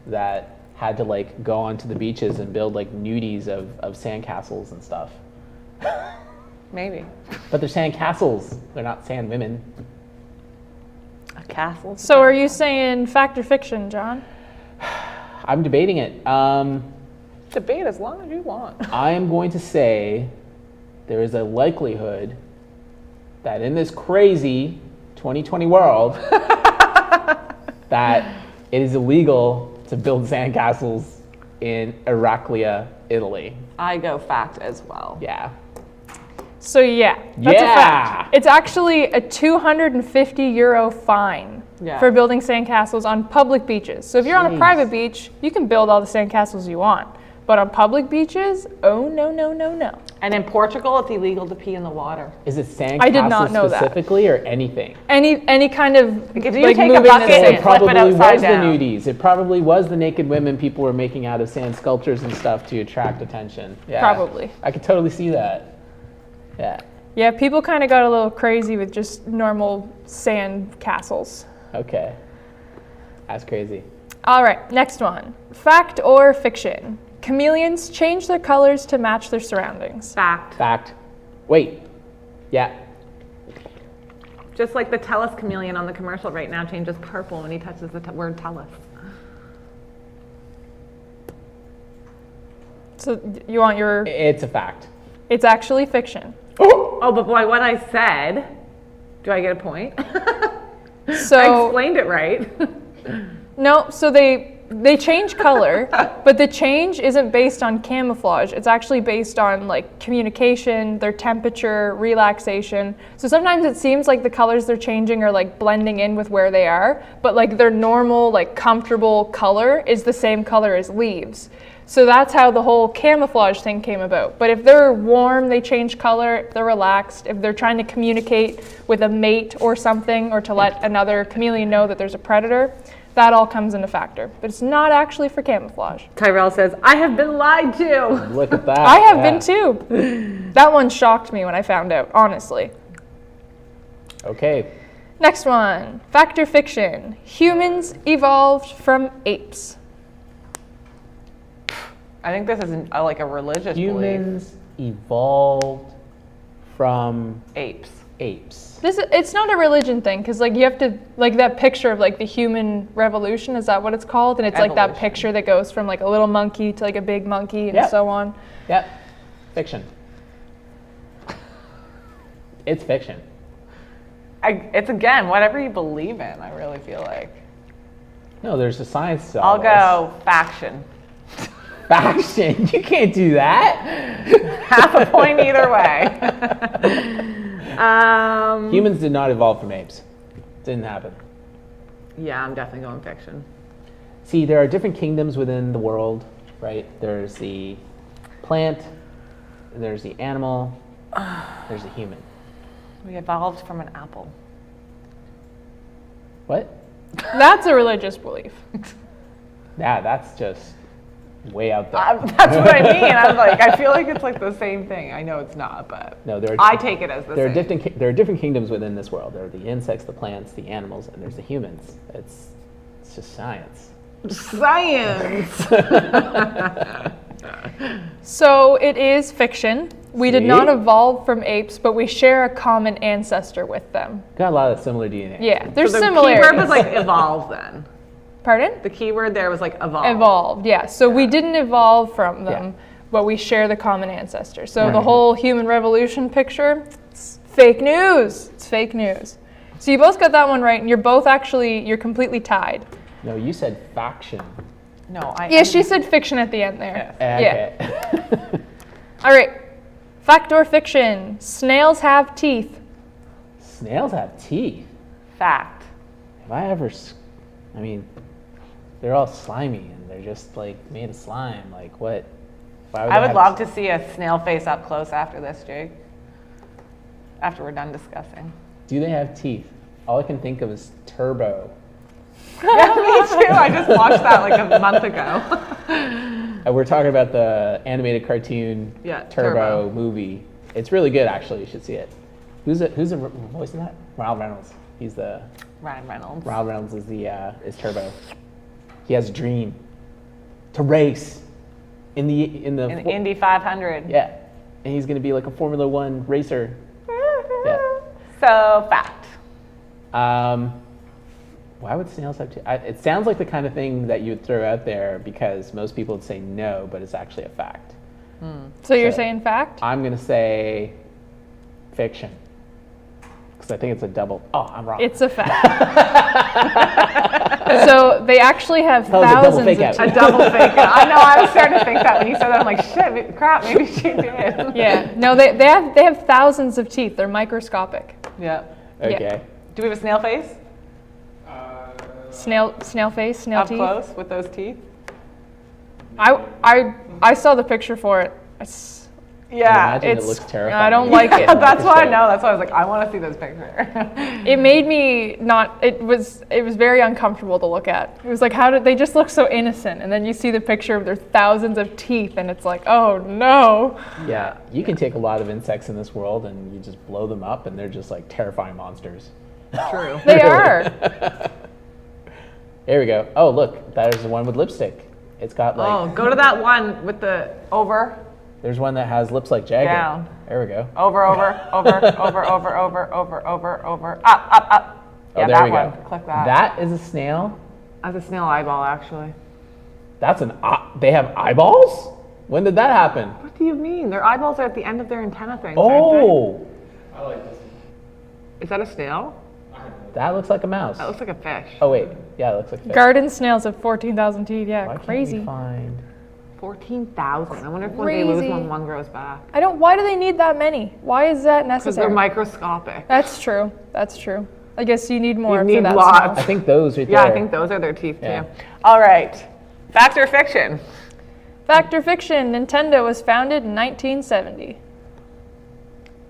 that had to like go onto the beaches and build like nudies of sandcastles and stuff. Maybe. But they're sandcastles, they're not sand women. A castle? So are you saying fact or fiction, John? I'm debating it. Debate as long as you want. I am going to say there is a likelihood that in this crazy 2020 world that it is illegal to build sandcastles in Heraclea, Italy. I go fact as well. Yeah. So yeah, that's a Yeah. fact. It's actually a €250 fine Yeah. for building sandcastles on public beaches. So if you're on a Jeez. private beach, you can build all the sandcastles you want. But on public beaches, oh no, no, no, no. And in Portugal, it's illegal to pee in the water. Is it sandcastles I did not know that. specifically or anything? Any kind of Like if you like take a moving the bucket sand. and It flip it probably upside was down. the nudies. It probably was the naked women people were making out of sand sculptures and stuff to attract attention. Yeah. Probably. I could totally see that. Yeah. Yeah, people kind of got a little crazy with just normal sand castles. Okay. That's crazy. All right, next one. Fact or fiction? Chameleons change their colors to match their surroundings. Fact. Fact. Wait. Yeah. Just like the Tellus chameleon on the commercial right now changes purple when he touches the word Tellus. So you want your, It's a fact. it's actually fiction. Oh, but boy, what I said, do I get a point? I So explained it right. no, so they change color, but the change isn't based on camouflage. It's actually based on like communication, their temperature, relaxation. So sometimes it seems like the colors they're changing are like blending in with where they are, but like their normal, like comfortable color is the same color as leaves. So that's how the whole camouflage thing came about. But if they're warm, they change color. If they're relaxed, if they're trying to communicate with a mate or something, or to let another chameleon know that there's a predator, that all comes into factor. But it's not actually for camouflage. Tyrell says, I have been lied to. Look at that. I have Yeah. been too. That one shocked me when I found out, honestly. Okay. Next one, fact or fiction? Humans evolved from apes. I think this is like a religious belief. Humans evolved from Apes. apes. It's not a religion thing, because like you have to, like that picture of like the human revolution, is that what it's called? And it's like that Evolution. picture that goes from like a little monkey to like a big monkey and Yep. so on. Yep. Fiction. It's fiction. It's again, whatever you believe in, I really feel like. No, there's a science to all I'll go faction. Faction. You can't do that. Half a point either way. Humans did not evolve from apes. Didn't happen. Yeah, I'm definitely going fiction. See, there are different kingdoms within the world, right? There's the plant, there's the animal, there's the human. We evolved from an apple. What? That's a religious belief. Yeah, that's just way out there. That's what I mean. I'm like, I feel like it's like the same thing. I know it's not, but No, there are, I take it as the there are same. there are different kingdoms within this world. There are the insects, the plants, the animals, and there's the humans. It's just science. Science. So it is fiction. We did not See? evolve from apes, but we share a common ancestor with them. Got a lot of similar DNA. Yeah, there's So the similarities. keyword was like evolve then. Pardon? The keyword there was like evolve. Evolved, yeah. So we didn't evolve from them, Yeah. but we share the common ancestor. So the Right. whole human revolution picture, it's fake news. It's fake news. So you both got that one right, and you're completely tied. No, you said faction. No, Yeah, she said fiction at the end there. Okay. Yeah. All right. Fact or fiction? Snails have teeth. Snails have teeth. Fact. Have I ever? I mean, they're all slimy and they're just like made of slime. Like what? Why I they would have love to see a snail face up close after this, Jake. After we're done discussing. Do they have teeth? All I can think of is Turbo. Yeah, me too. I just watched that like a month ago. We're talking about the animated cartoon Yeah, Turbo, Turbo. movie. It's really good, actually. You should see it. Who's the voice in that? Ryan Reynolds. He's the Ryan Reynolds. Ryan Reynolds is the is Turbo. He has a dream to race in the In Indy 500. yeah, and he's gonna be like a Formula One racer. Yeah. So, fact. Why would snails have teeth? It sounds like the kind of thing that you would throw out there because most people would say no, but it's actually a fact. So you're So- saying fact? I'm gonna say fiction because I think it's a double. Oh, I'm wrong. It's a fact. So they actually have That was a double thousands fake of out. A teeth. double fake out. I know, I was starting to think that when you said that. I'm like, shit, crap, maybe she did. Yeah. No, they have thousands of teeth. They're microscopic. Yeah. Okay. Do we have a snail face? Snail face, snail Up teeth. close with those teeth? I saw the picture for it. Yeah. Imagine it it's- looks terrifying. I don't like it. That's why I know. That's why I was like, I want to see this picture. It made me not. It was very uncomfortable to look at. It was like, how did they just look so innocent? And then you see the picture of their thousands of teeth, and it's like, oh no. Yeah, you can take a lot of insects in this world and you just blow them up, and they're just like terrifying monsters. True. They are. There we go. Oh, look, there's the one with lipstick. It's got like. Oh, go to that one with the over, There's one that has lips like Jagger. Down. There we go. over, up. Oh, Yeah, there that we one. go. Click that. That is a snail. That's a snail eyeball, actually. That's an. They have eyeballs. When did that happen? What do you mean? Their eyeballs are at the end of their antenna thing. Oh, I like this one. Is that a snail? that looks like a mouse. That looks like a fish. Oh wait, yeah, it looks like fish. Garden snails have 14,000 teeth. Yeah, Why can't crazy. we find? 14,000. I wonder if when they lose Crazy. one grows back. I don't. Why do they need that many? Why is that Because they're necessary? microscopic. That's true. That's true. I guess you need more. You for need that lots. I think those right Yeah, there. I think those are their teeth Yeah. too. All right. Fact or fiction? Fact or fiction? Nintendo was founded in 1970.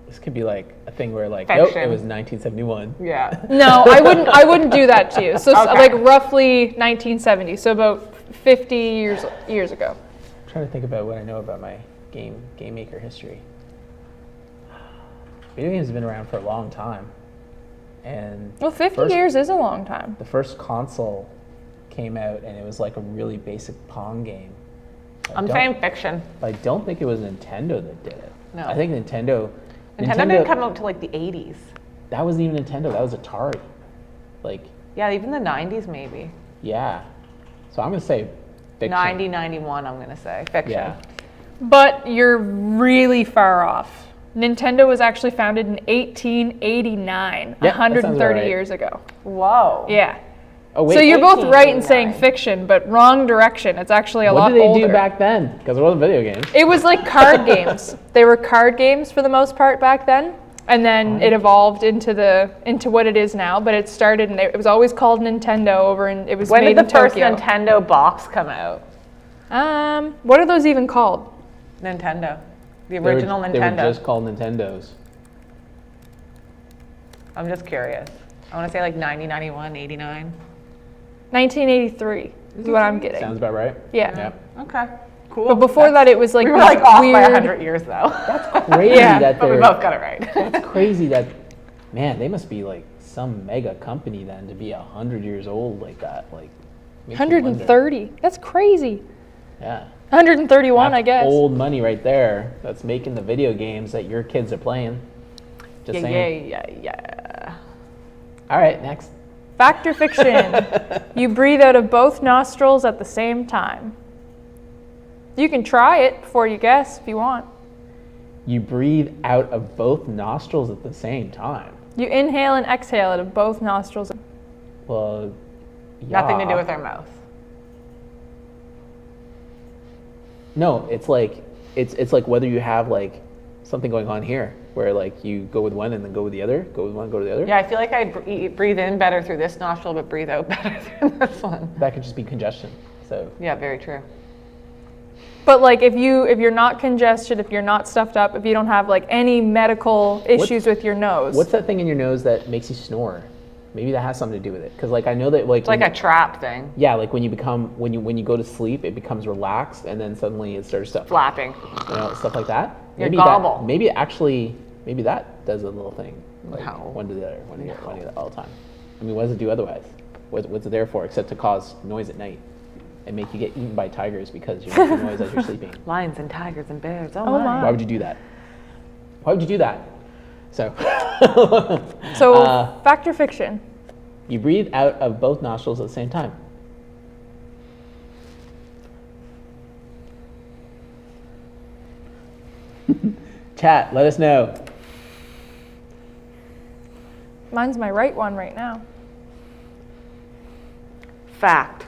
This could be like a thing where like, nope, Fiction. it was 1971. Yeah. No, I wouldn't. I wouldn't do that to you. So Okay. like roughly 1970. So about 50 years ago. I'm trying to think about what I know about my game maker history. Video games have been around for a long time, and Well, 50 first- years is a long time. the first console came out, and it was like a really basic Pong game. I'm saying fiction. I don't think it was Nintendo that did it. No. I think Nintendo Nintendo didn't come out to like the 80s. That wasn't even Nintendo. That was Atari. Like, Yeah, even the 90s maybe. yeah. So I'm gonna say fiction. 90, 91, I'm going to say. Fiction. Yeah. But you're really far off. Nintendo was actually founded in 1889, that sounds 130 about right. years ago. Whoa. Yeah. Oh wait. So you're both right in saying 1889. fiction, but wrong direction. It's actually a what lot did they older. do back then? Because it wasn't video games. It was like card games. They were card games for the most part back then, and then it evolved into what it is now. But it started, and it was always called Nintendo it was When made did the in first Tokyo. Nintendo box come out? What are those even called? Nintendo. The They were- original They were Nintendo. just called Nintendos. I'm just curious. I want to say like 90, 91, 89. 1983 is what I'm getting. Sounds about right. Yeah. Yeah. Okay. Cool. But before that, it was like we were these like off by weird. 100 years though. Crazy Yeah, that But we they're. both got it right. That's crazy that, man, they must be like some mega company then to be 100 years old like that. Like, makes me wonder. 130. That's crazy. Yeah. 131, I guess. Old money right there. That's making the video games that your kids are playing. Just saying. Yeah. All right, next. Fact or fiction? You breathe out of both nostrils at the same time. You can try it before you guess if you want. You breathe out of both nostrils at the same time. You inhale and exhale out of both nostrils. Well, yeah. Nothing to do with our mouth. No, it's like whether you have like something going on here, where like you go with one and then go with the other, go with one, go to the other. Yeah, I feel like I breathe in better through this nostril, but breathe out better through this one. That could just be congestion. So Yeah, very true. But like if you're not congested, if you're not stuffed up, if you don't have like any medical issues with your nose. what's that thing in your nose that makes you snore? Maybe that has something to do with it. Because like I know that like It's like a trap thing. yeah, like when you go to sleep, it becomes relaxed, and then suddenly it starts to Flapping. stuff like that. Your Maybe gobble. Maybe that does a little thing. Like No. one to the other, one to the other all the time. I mean, what does it do otherwise? What's it there for except to cause noise at night and make you get eaten by tigers because you're making noise as you're sleeping? Lions and tigers and bears. Oh my. Why would you do that? Why would you do that? So, So fact or fiction? you breathe out of both nostrils at the same time. Chat, let us know. Mine's my right one right now. Fact.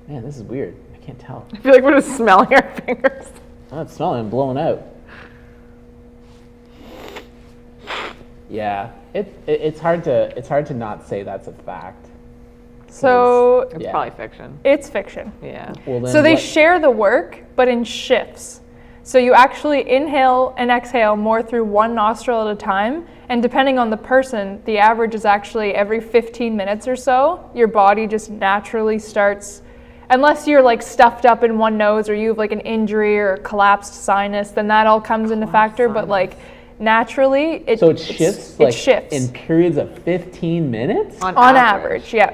Man, this is weird. I can't tell. I feel like we're just smelling our fingers. Oh, it's smelling and blowing out. Yeah, it's hard to not say that's a fact. So It's Yeah. probably fiction. it's fiction. Yeah. Well, then So they what- share the work, but in shifts. So you actually inhale and exhale more through one nostril at a time. And depending on the person, the average is actually every 15 minutes or so, your body just naturally starts, unless you're like stuffed up in one nose or you have like an injury or a collapsed sinus, then that all comes into factor. But like naturally, it shifts it like shifts in periods of 15 minutes? on average. Yeah.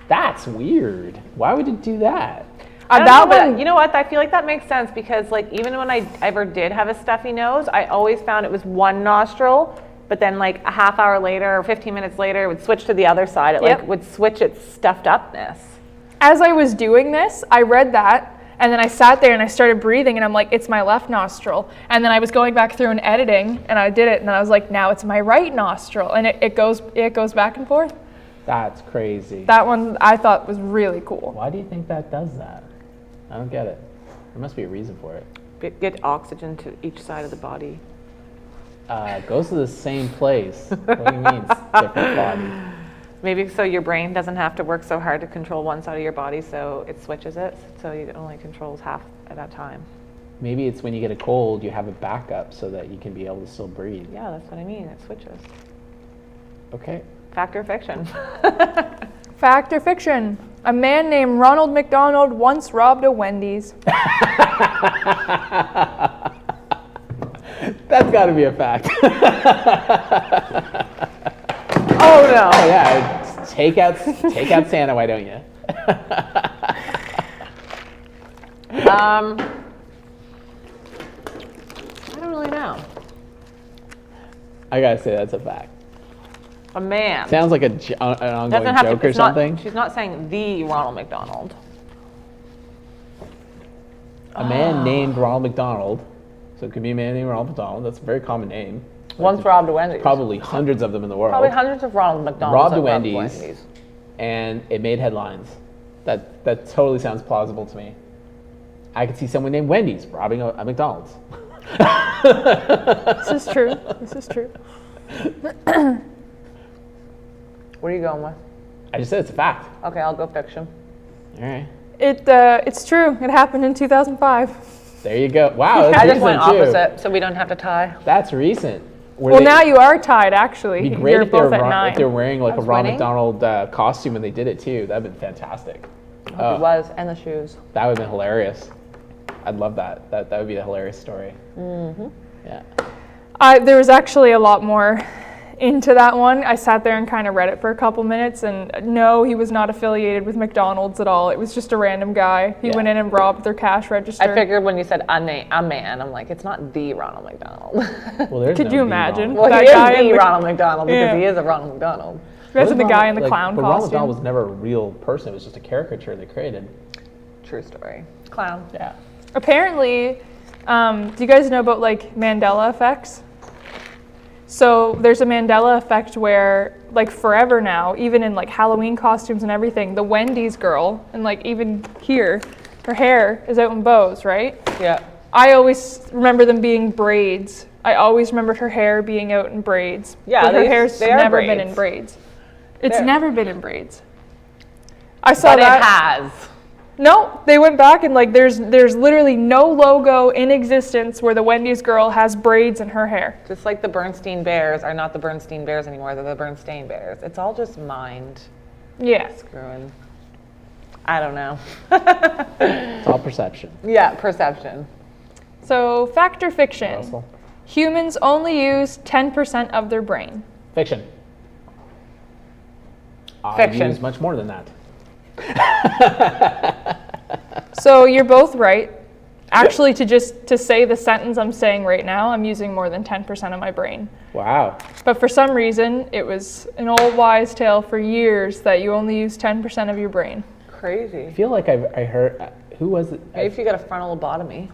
That's weird. Why would it do that? I don't That know, but one- you know what? I feel like that makes sense because like even when I ever did have a stuffy nose, I always found it was one nostril, but then like a half hour later or 15 minutes later, it would switch to the other side. It Yep. like would switch its stuffed upness. As I was doing this, I read that, and then I sat there and I started breathing, and I'm like, it's my left nostril. And then I was going back through and editing, and I did it, and then I was like, now it's my right nostril, and it goes back and forth. That's crazy. That one I thought was really cool. Why do you think that does that? I don't get it. There must be a reason for it. Get oxygen to each side of the body. Goes to the same place. What do you mean it's different body? Maybe so your brain doesn't have to work so hard to control one side of your body, so it switches it, so it only controls half at a time. Maybe it's when you get a cold, you have a backup so that you can be able to still breathe. Yeah, that's what I mean. It switches. Okay. Fact or fiction? Fact or fiction? A man named Ronald McDonald once robbed a Wendy's. That's got to be a fact. Oh no. Oh yeah, take out Santa, why don't you? I don't really know. I gotta say that's a fact. A man. Sounds like an ongoing Doesn't have joke to, or it's not- something. She's not saying the Ronald McDonald. A man named Ronald McDonald. So it could be a man named Ronald McDonald. That's a very common name. Once robbed a Wendy's. Probably hundreds of them in the world. Probably hundreds of Ronald McDonalds. Robbed that a Wendy's. And it made headlines. That totally sounds plausible to me. I could see someone named Wendy's robbing a McDonald's. This is true. This is true. What are you going with? I just said it's a fact. Okay, I'll go fiction. All right. It's true. It happened in 2005. There you go. Wow, that's I just went recent too. opposite, so we don't have to tie. That's recent. Well, now you are tied, actually. It'd be great You're if they were both at 9. if they're wearing like I a was Ronald winning. McDonald costume and they did it too. That'd been fantastic. Oh, It was, and the shoes. that would have been hilarious. I'd love that. That would be a hilarious story. Mm-hmm. Yeah. There was actually a lot more into that one. I sat there and kind of read it for a couple minutes, and no, he was not affiliated with McDonald's at all. It was just a random guy. He went in and robbed their cash register. I figured when you said a man, I'm like, it's not the Ronald McDonald. Well, there's Could no you B imagine? Ronald. Well, That he guy is in the the- Ronald McDonald because Yeah. he is a Ronald McDonald. Imagine the What guy about, in the like, clown but Ronald costume. McDonald was never a real person. It was just a caricature they created. True story. Clown. Yeah. Apparently, do you guys know about like Mandela effects? So there's a Mandela effect where like forever now, even in like Halloween costumes and everything, the Wendy's girl, and like even here, her hair is out in bows, right? Yeah. I always remember them being braids. I always remembered her hair being out in braids. Yeah, but her they- hair's they are never been in braids. braids. It's They're- never been in braids. I saw But that. it has. No, they went back and like there's literally no logo in existence where the Wendy's girl has braids in her hair. Just like the Bernstein Bears are not the Bernstein Bears anymore. They're the Bernstein Bears. It's all just mind Yeah. screwing. I don't know. It's all perception. Yeah, perception. So fact or fiction? Russell. Humans only use 10% of their brain. Fiction. Fiction. I use much more than that. So you're both right. Actually, to say the sentence I'm saying right now, I'm using more than 10% of my brain. Wow. But for some reason, it was an old wise tale for years that you only use 10% of your brain. Crazy. I feel like I heard, who was it? Maybe if you got a frontal lobotomy.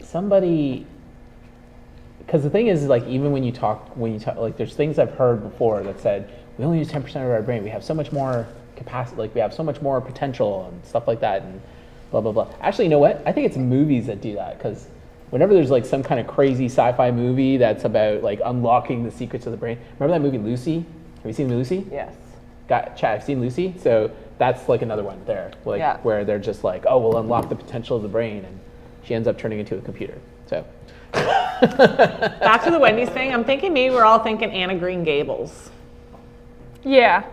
Somebody, because the thing is, like, even when you talk, like, there's things I've heard before that said, we only use 10% of our brain. We have so much more capacity, like, we have so much more potential and stuff like that, and blah, blah, blah. Actually, you know what? I think it's movies that do that, because whenever there's, like, some kind of crazy sci-fi movie that's about, like, unlocking the secrets of the brain. Remember that movie, Lucy? Have you seen Lucy? Yes. Chad, I've seen Lucy. So that's, like, another one there, like, Yeah. where they're just like, oh, we'll unlock the potential of the brain, and she ends up turning into a computer. So. Back to the Wendy's thing. I'm thinking maybe we're all thinking Anna Green Gables. Yeah,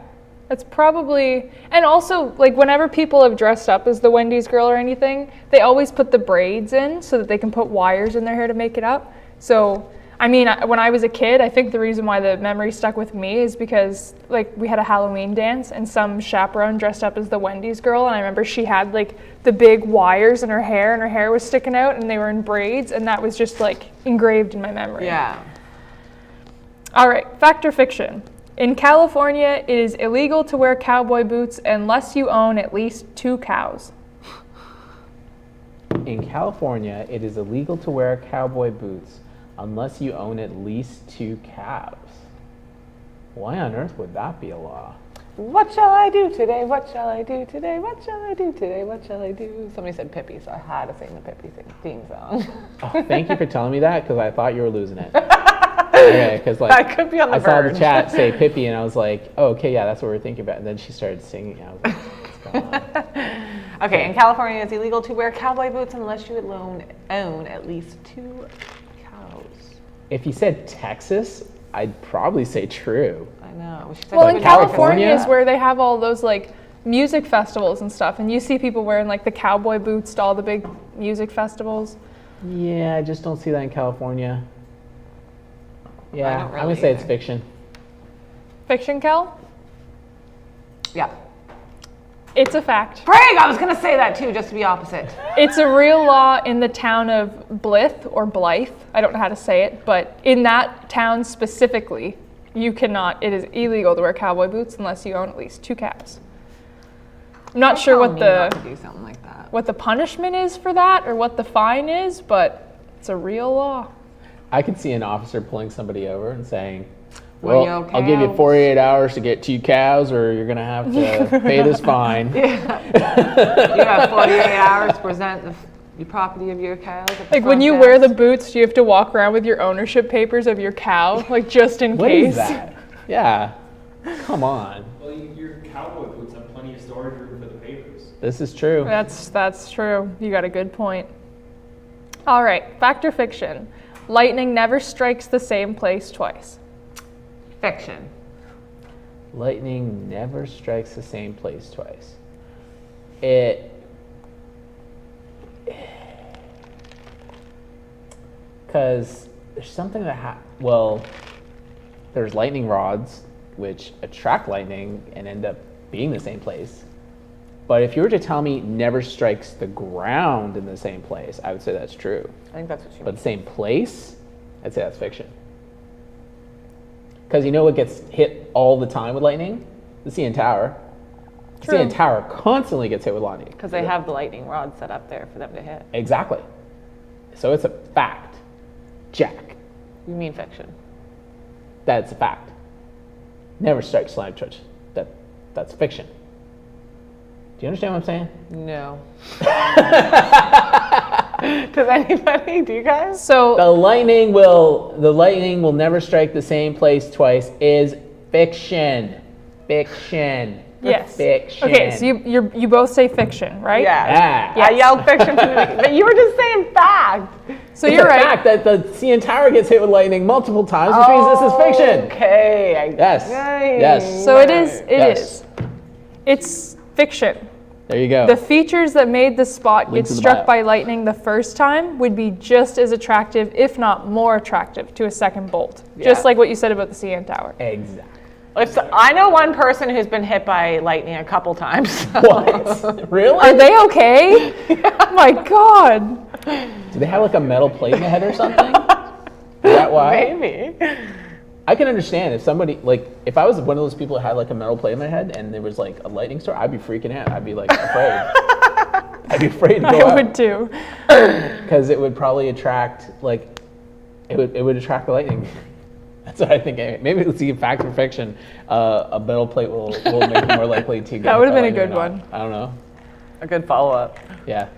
that's probably, and also like whenever people have dressed up as the Wendy's girl or anything, they always put the braids in so that they can put wires in their hair to make it up. So, I mean, when I was a kid, I think the reason why the memory stuck with me is because like we had a Halloween dance and some chaperone dressed up as the Wendy's girl, and I remember she had like the big wires in her hair and her hair was sticking out and they were in braids, and that was just like engraved in my memory. Yeah. All right, fact or fiction? In California, it is illegal to wear cowboy boots unless you own at least 2 cows. In California, it is illegal to wear cowboy boots unless you own at least 2 cows. Why on earth would that be a law? What shall I do today? What shall I do today? What shall I do today? What shall I do? Somebody said Pippi, so I had to sing the Pippi theme song. Oh, thank you for telling me that, because I thought you were losing it. Okay, because like I could be on the I saw the verge. chat say Pippi, and I was like, oh, okay, yeah, that's what we're thinking about. And then she started singing. I was like, what's going on? Okay, in California, it's illegal to wear cowboy boots unless you own at least 2 cows. If you said Texas, I'd probably say true. I know. We should Well, take in a California California? is where they have all those like music festivals and stuff, and you see people wearing like the cowboy boots to all the big music festivals. Yeah, I just don't see that in California. Yeah, don't I'm gonna really say it's either. fiction. Fiction, Kel? Yeah. It's a fact. Frig! I was going to say that too, just to be opposite. It's a real law in the town of Blythe or Blythe. I don't know how to say it, but in that town specifically, you cannot, it is illegal to wear cowboy boots unless you own at least 2 cows. I'm not sure Tell what me not to the do something like that. what the punishment is for that or what the fine is, but it's a real law. I could see an officer pulling somebody over and saying, Well, well, your I'll give you cows." 48 hours to get 2 cows, or you're gonna have to pay this fine. You have 48 hours to present the property of your cows. At the Like when front you wear the desk. boots, do you have to walk around with your ownership papers of your cow, like just in What case? is that? Yeah, come on. Well, your cowboy boots have plenty of storage room for the papers. This is true. That's true. You got a good point. All right, fact or fiction? Lightning never strikes the same place twice. Fiction. Lightning never strikes the same place twice. It. Because there's something that well, there's lightning rods which attract lightning and end up being the same place. But if you were to tell me never strikes the ground in the same place, I would say that's true. I think that's what you But mean. the same place, I'd say that's fiction. Because you know what gets hit all the time with lightning? The CN Tower. The True. CN Tower constantly gets hit with lightning. Because they have the lightning rod set up there for them to hit. Exactly. So it's a fact, Jack. You mean fiction. That's a fact. Never strike slime church. That's fiction. Do you understand what I'm saying? No. Does anybody? Do you guys? So The lightning will never strike the same place twice is fiction. Fiction. yes. Fiction. Okay, so you both say fiction, right? Yeah. Yeah. I yelled fiction from the beginning, but you were just saying fact. So It's you're a right. fact that the CN Tower gets hit with lightning multiple times, which means this is fiction. Okay. Yes. Yay. Yes. So it is. It Yes. is. It's fiction. There you go. The features that made the spot Link get to the struck bio. by lightning the first time would be just as attractive, if not more attractive, to a second bolt. Just Yeah. like what you said about the CN Tower. Exactly. I know one person who's been hit by lightning a couple times. So. What? Really? Are they okay? Oh my God. Do they have like a metal plate in the head or something? Is that why? Maybe. I can understand if somebody, like, if I was one of those people that had like a metal plate in my head and there was like a lightning storm, I'd be freaking out. I'd be like afraid. I'd be afraid to go I out. would too. Because it would probably attract, like, it would attract the lightning. That's what I think. Maybe let's see, fact or fiction, a metal plate will make it more likely to get That would hit have by been a lightning good or not. one. I don't know. A good follow-up. Yeah.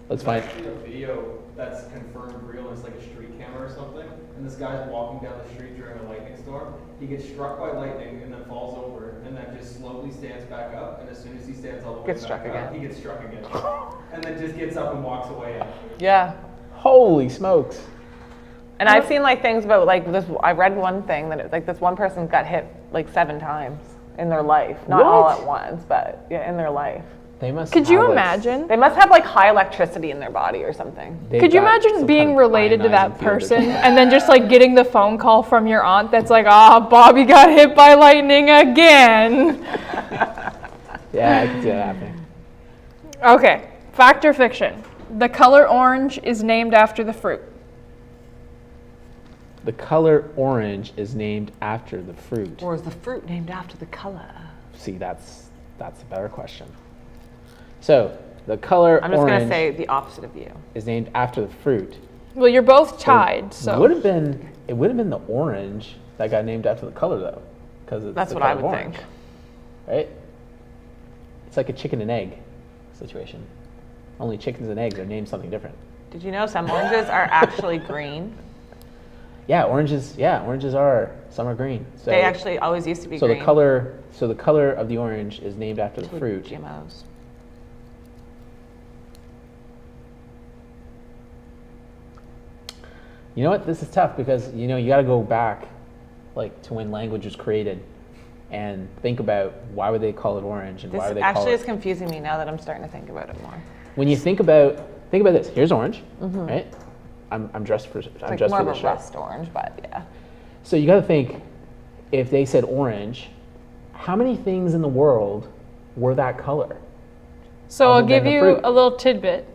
Let's find. There's actually a video that's confirmed real. It's like a street camera or something. And this guy's walking down the street during a lightning storm. He gets struck by lightning and then falls over, and then just slowly stands back up. And as soon as he stands all the way Gets back struck up, again. he gets struck again. And then just gets up and walks away after. Yeah. Holy smokes. And I've seen like things about like this. I read one thing that it, like this one person got hit like 7 times in their life, not all What? at once, but yeah, in their life. They must. Could you have, like, imagine? They must have like high electricity in their body or something. they've Could you got imagine some being kind of related to that ionizing field or person something. and then just like getting the phone call from your aunt that's like, Bobby got hit by lightning again. Yeah, I can see that happening. Okay, fact or fiction? The color orange is named after the fruit. The color orange is named after the fruit. Or is the fruit named after the color? See, that's a better question. So the color I'm just gonna orange say the opposite of you. is named after the fruit. Well, you're both tied, so. It would have been the orange that got named after the color though, because it's That's the what I color would orange, think. right? It's like a chicken and egg situation. Only chickens and eggs are named something different. Did you know some oranges are actually green? Yeah, oranges are some are green. So They actually always used to be so green. the color of the orange is named after the fruit. GMOs. You know what? This is tough because you got to go back, like to when language was created, and think about why would they call it orange and This why would they call actually it. is confusing me now that I'm starting to think about it more. When you think about this. Here's orange, right? I'm dressed for. I'm Like dressed more for of the a show. rust orange, but yeah. So you got to think, if they said orange, how many things in the world were that color? So I'll Other give than the you fruit. a little tidbit.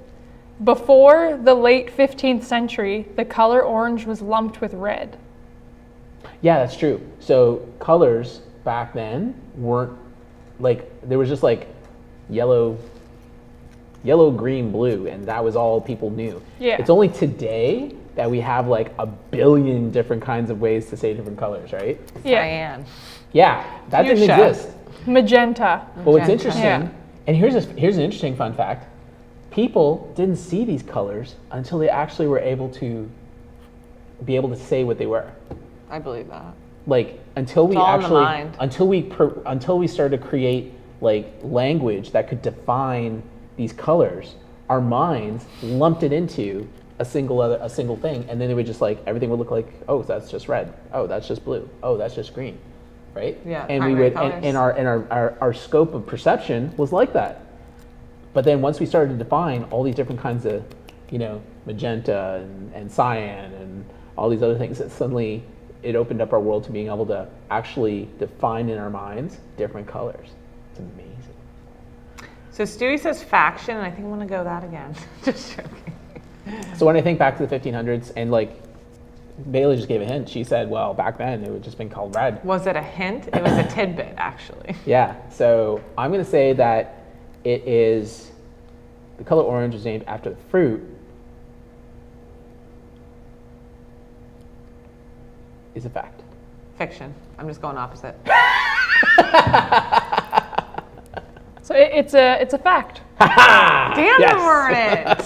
Before the late 15th century, the color orange was lumped with red. Yeah, that's true. So colors back then weren't like there was just like yellow, green, blue, and that was all people knew. Yeah. It's only today that we have like a billion different kinds of ways to say different colors, right? Yeah. Cyan. Yeah, that didn't Fuchsia. exist. Magenta. But what's Magenta. interesting, Yeah. and here's an interesting fun fact: people didn't see these colors until they actually were able to say what they were. I believe that. Like until we It's all in the actually mind. until we started to create like language that could define these colors, our minds lumped it into a single thing, and then it would just like everything would look like, oh, that's just red, oh, that's just blue, oh, that's just green, right? Yeah, and we primary would colors. and our scope of perception was like that. But then once we started to define all these different kinds of, magenta and cyan and all these other things, that suddenly it opened up our world to being able to actually define in our minds different colors. It's amazing. So Stewie says faction, and I think I'm gonna go that again. Just joking. So when I think back to the 1500s, and like Bailey just gave a hint, she said, well, back then it would just been called red. Was it a hint? It was a tidbit, actually. Yeah, so I'm going to say that it is, the color orange is named after the fruit, is a fact. Fiction. I'm just going opposite. So it's a fact. Damn, Yes. you weren't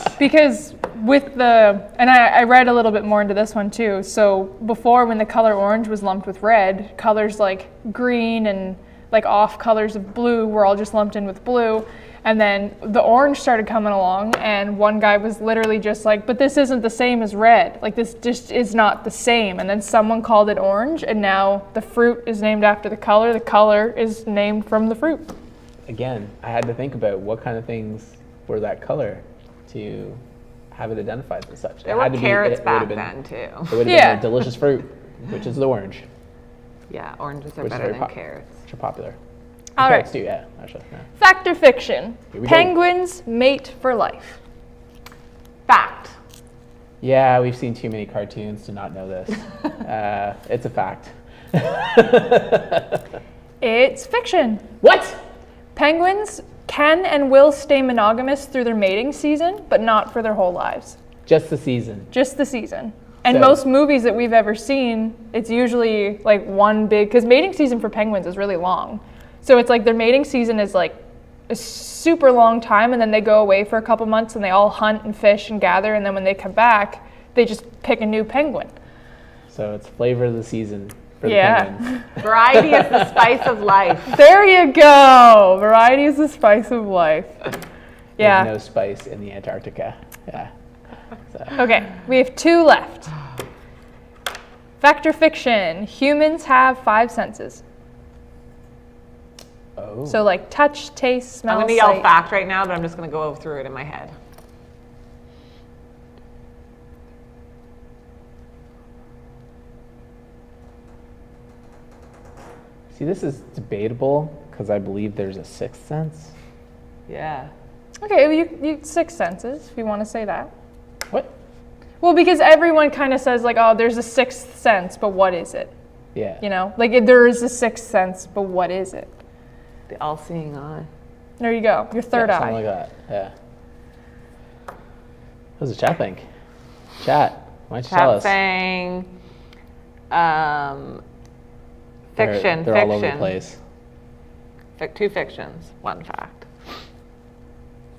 it. Because with and I read a little bit more into this one too. So before, when the color orange was lumped with red, colors like green and like off colors of blue were all just lumped in with blue. And then the orange started coming along, and one guy was literally just like, but this isn't the same as red. Like, this just is not the same. And then someone called it orange, and now the fruit is named after the color is named from the fruit. Again, I had to think about what kind of things were that color to have it identified as such. There It were had to be- carrots it back would've been- then, too. It would have Yeah. been a delicious fruit, which is the orange, Yeah, oranges are which is better very than pop- carrots. which are popular. All right. Carrots too, yeah, actually. Yeah. Fact or fiction? Here we go. Penguins mate for life. Fact. Yeah, we've seen too many cartoons to not know this. It's a fact. It's fiction. What? Penguins can and will stay monogamous through their mating season, but not for their whole lives. Just the season. Just the season. And So- most movies that we've ever seen, it's usually like one big, because mating season for penguins is really long. So it's like their mating season is like a super long time, and then they go away for a couple months and they all hunt and fish and gather, and then when they come back, they just pick a new penguin. So it's flavor of the season for the Yeah. penguins. Variety is the spice of life. There you go. Variety is the spice of life. Yeah. There's no spice in the Antarctica. Yeah. So, Okay, we have two left. Fact or fiction? Humans have 5 senses. oh. So like touch, taste, smell, I'm gonna yell sight. fact right now, but I'm just gonna go through it in my head. See, this is debatable because I believe there's a sixth sense. Yeah. Okay, well, you 6 senses, if you want to say that. What? Well, because everyone kind of says like, oh, there's a 6th sense, but what is it? Yeah. You know, like there is a 6th sense, but what is it? The all-seeing eye. There you go, your third Yeah, eye. something like that. Yeah. What does the chat think? Chat, why don't you tell Chat us? saying, They're- fiction, They're fiction. all over the place. 2 fictions, 1 fact.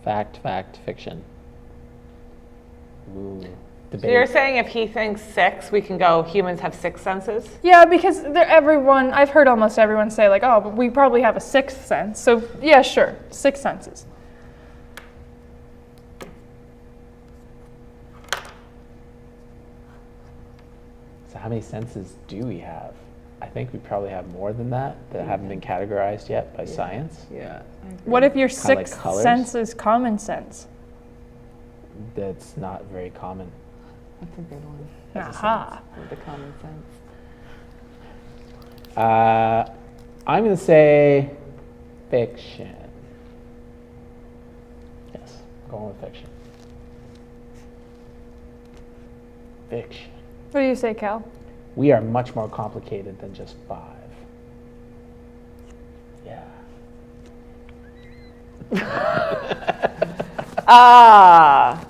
Fact, fact, fiction. Ooh, So you're debate. saying if he thinks 6, we can go humans have 6 senses? Yeah, because I've heard almost everyone say like, oh, but we probably have a 6th sense. So yeah, sure, 6 senses. So how many senses do we have? I think we probably have more than that haven't been categorized yet by science. Yeah. What if your Kinda like 6th colors? sense is common sense? That's not very common. That's a good one. Aha. With the common sense. I'm going to say fiction. Yes, I'm going with fiction. Fiction. What do you say, Cal? We are much more complicated than just 5. Yeah. Ah.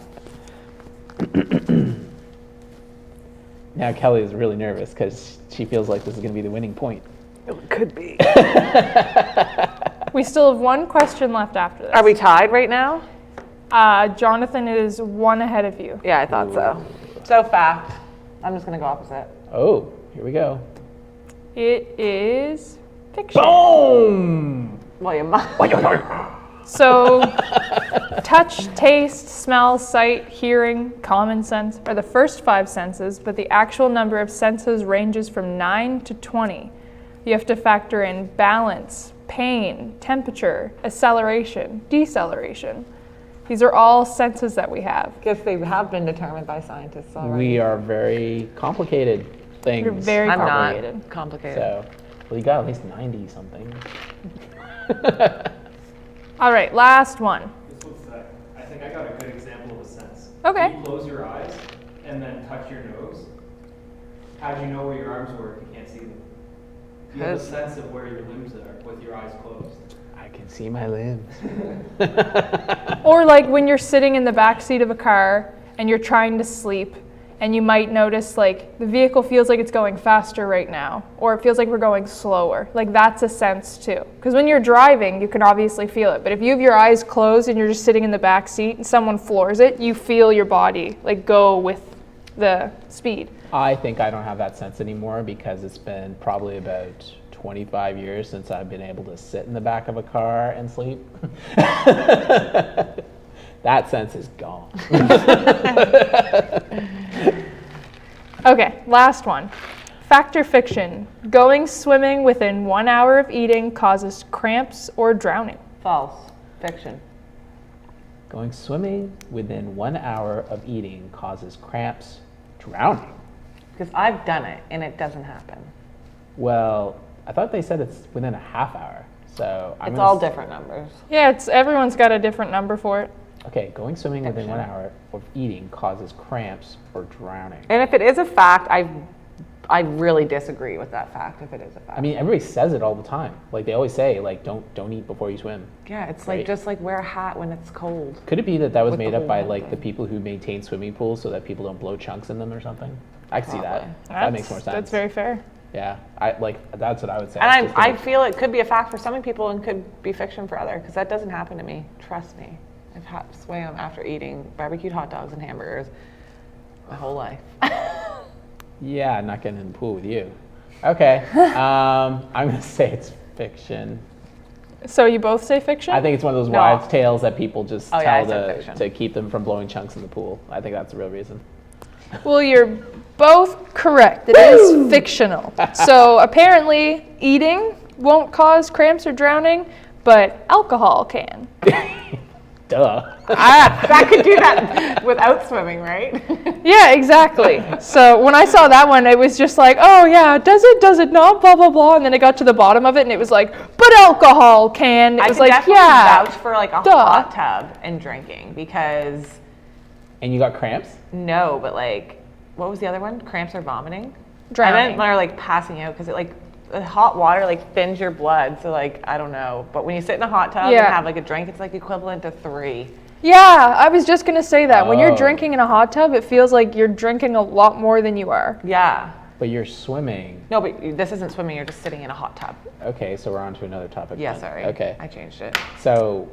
Now Kelly is really nervous because she feels like this is going to be the winning point. It could be. We still have 1 question left after this. Are we tied right now? Jonathan is 1 ahead of you. Yeah, I thought so. So fact. I'm just gonna go opposite. Oh, here we go. It is fiction. Boom! Well, you might. So, touch, taste, smell, sight, hearing, common sense are the first 5 senses, but the actual number of senses ranges from 9 to 20. You have to factor in balance, pain, temperature, acceleration, deceleration. These are all senses that we have. Guess they have been determined by scientists already. We are very complicated. things. You're very I'm complicated. not complicated. So, well, you got at least 90 something. All right, last one. This one's sick. I think I got a good example of a sense. Okay. You close your eyes and then touch your nose. How do you know where your arms were if you can't see them? You have a sense of where your limbs are with your eyes closed. I can see my limbs. Or like when you're sitting in the back seat of a car and you're trying to sleep, and you might notice like the vehicle feels like it's going faster right now, or it feels like we're going slower. Like that's a sense too. Because when you're driving, you can obviously feel it. But if you have your eyes closed and you're just sitting in the back seat and someone floors it, you feel your body like go with the speed. I think I don't have that sense anymore because it's been probably about 25 years since I've been able to sit in the back of a car and sleep. That sense is gone. Okay, last one. Fact or fiction? Going swimming within 1 hour of eating causes cramps or drowning. False. Fiction. Going swimming within 1 hour of eating causes cramps, drowning. Because I've done it and it doesn't happen. Well, I thought they said it's within a half hour. So It's all different numbers. Yeah, everyone's got a different number for it. Okay, going swimming within 1 hour of eating causes cramps or drowning. And if it is a fact, I really disagree with that fact if it is a fact. I mean, everybody says it all the time. Like they always say, like don't eat before you swim. yeah, it's Right. like just like wear a hat when it's cold. Could it be that was With the made up whole by hat like the thing. people who maintain swimming pools so that people don't blow chunks in them or something? I can see that. Probably. That makes more sense. That's very fair. Yeah, that's what I would say. And It's just I like- feel it could be a fact for some people and could be fiction for others because that doesn't happen to me. Trust me. I've swam after eating barbecued hot dogs and hamburgers my whole life. Yeah, I'm not getting in the pool with you. Okay, I'm gonna say it's fiction. So you both say fiction? I think it's one of those No. wives' tales that people just Oh, yeah, I tell said fiction. to keep them from blowing chunks in the pool. I think that's the real reason. Well, you're both correct. It is fictional. So apparently eating won't cause cramps or drowning, but alcohol can. Duh. That could do that without swimming, right? Yeah, exactly. So when I saw that one, it was just like, oh yeah, does it not, blah, blah, blah. And then I got to the bottom of it and it was like, but alcohol can. It I was could like, definitely yeah. vouch for like a Duh. hot tub and drinking because And you got cramps? no, but like, what was the other one? Cramps or vomiting? I Drowning. meant or like passing out because it like the hot water like thins your blood. So like I don't know, but when you sit in a hot tub Yeah. and have like a drink, it's like equivalent to 3. Yeah, I was just going to say that. When you're Oh. drinking in a hot tub, it feels like you're drinking a lot more than you are. Yeah. But you're swimming. No, but this isn't swimming. You're just sitting in a hot tub. Okay, so we're on to another topic. Yeah, then. sorry. Okay. I changed it. So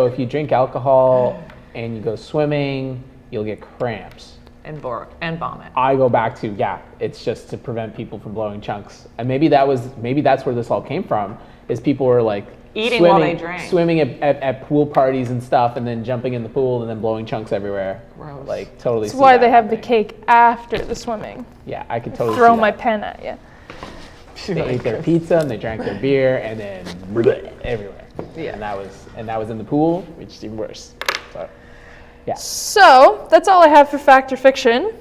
if you drink alcohol and you go swimming, you'll get cramps. And vomit. I go back to, yeah, it's just to prevent people from blowing chunks. And maybe that's where this all came from, is people were like Eating while they drank. swimming at pool parties and stuff, and then jumping in the pool and then blowing chunks everywhere. Gross. Like totally. That's see why that they have the happening. cake after the swimming. Yeah, I could totally Throw see my that. pen at you. They ate their pizza and they drank their beer and then everywhere. Yeah. And that was in the pool, which is even worse. So, yeah. So that's all I have for fact or fiction.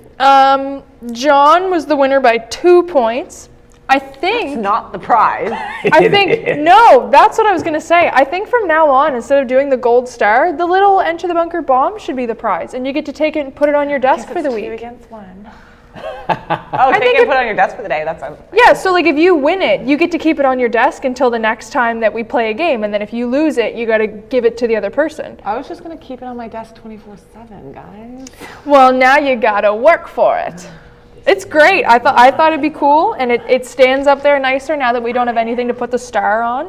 John was the winner by 2 points. I think. It's not the prize. I think no. That's what I was gonna say. I think from now on, instead of doing the gold star, the little enter the bunker bomb should be the prize, and you get to take it and put it on your desk for the 2 week. against 1. Oh, take it and put it on your desk for the day. That sounds. Yeah. So like, if you win it, you get to keep it on your desk until the next time that we play a game, and then if you lose it, you got to give it to the other person. I was just gonna keep it on my desk 24/7, guys. Well, now you gotta work for it. It's great. I thought it'd be cool, and it stands up there nicer now that we don't have anything to put the star on.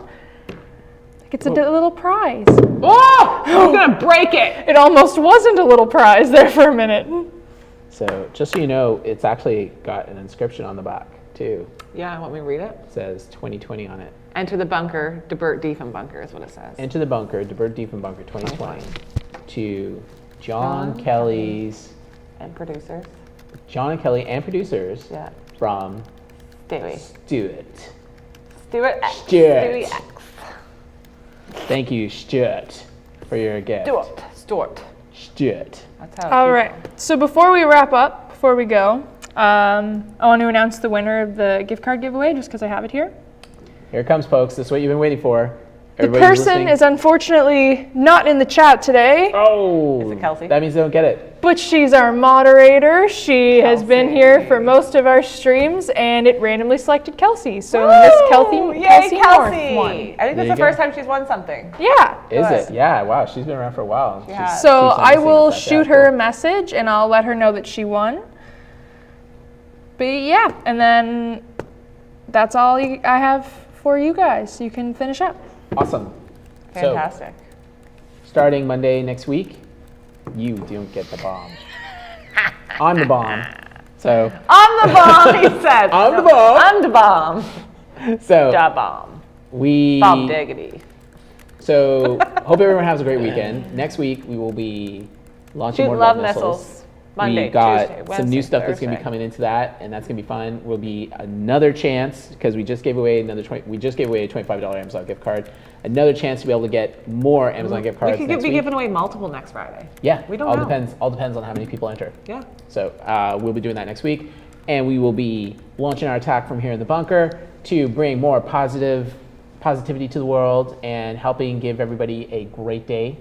Like it's a little prize. Oh, I'm gonna break it. It almost wasn't a little prize there for a minute. So just so you know, it's actually got an inscription on the back too. Yeah, want me to read it? It says 2020 on it. Enter the bunker, Debert Diefenbunker is what it says. Into the bunker, Debert Diefenbunker 2020. To John Kelly's, And producers. John and Kelly and producers Yeah. from Stewie. Stuart. Stuart X. Stuart. Stewie X. Thank you, Stuart, for your gift. Stuart. Stuart. That's how. All right. So before we wrap up, before we go, I want to announce the winner of the gift card giveaway just because I have it here. Here it comes, folks. This is what you've been waiting for. The Everybody's person listening. is unfortunately not in the chat today, Oh. Is it Kelsey? That means they don't get it. but she's our moderator. She has been Kelsey. here for most of our streams, and it randomly selected Kelsey. So Miss Yay, Kelsey Kelsey! North won. I think There that's you the first go. time she's won something. Yeah. Is Good. it? Yeah. Wow. She's been around for a while. She has. So Keeps on I listening will to that. shoot Yeah, her a cool. message, and I'll let her know that she won. But yeah, and then that's all I have for you guys. You can finish up. Awesome. Fantastic. So, starting Monday next week, you don't get the bomb. I'm the bomb. So, I'm the bomb, he said. I'm the bomb. I'm the bomb. So Da bomb. we. Bomb diggity. So hope everyone has a great weekend. Next week we will be launching Shoot more love missiles. missiles. Monday, we got Tuesday, some Wednesday, new stuff that's going to be Thursday. coming into that, and that's going to be fun. Will be another chance because we just gave away We just gave away a $25 Amazon gift card. Another chance to be able to get more Amazon gift We cards could next be week. giving away multiple next Friday. Yeah, We don't all know. depends. All depends on how many people enter. Yeah. So we'll be doing that next week, and we will be launching our attack from here in the bunker to bring more positivity to the world and helping give everybody a great day.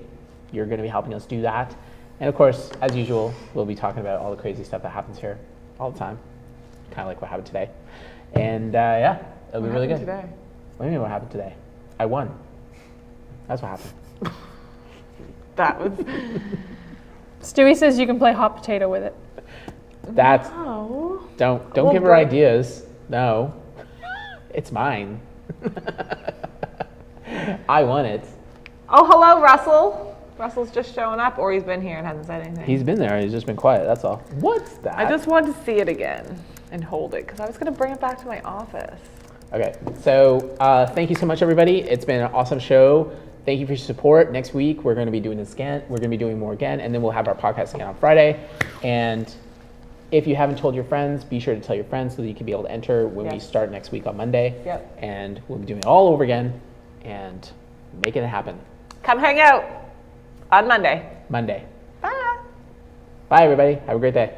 You're going to be helping us do that, and of course, as usual, we'll be talking about all the crazy stuff that happens here all the time, kind of like what happened today. And yeah, it'll be really good. Today. What do you mean what happened today? I won. That's what happened. That was. Stewie says you can play hot potato with it. That's Oh. don't Well, give her break- ideas. No, it's mine. I won it. Oh, hello, Russell. Russell's just showing up, or he's been here and hasn't said anything. He's been there. He's just been quiet. That's all. What's that? I just wanted to see it again and hold it because I was going to bring it back to my office. Okay. So thank you so much, everybody. It's been an awesome show. Thank you for your support. Next week we're going to be doing this again. We're going to be doing more again, and then we'll have our podcast again on Friday. And if you haven't told your friends, be sure to tell your friends so that you can be able to enter when we Yes. start next week on Monday. Yep. And we'll be doing it all over again and making it happen. Come hang out on Monday. Monday. Bye. Bye, everybody. Have a great day.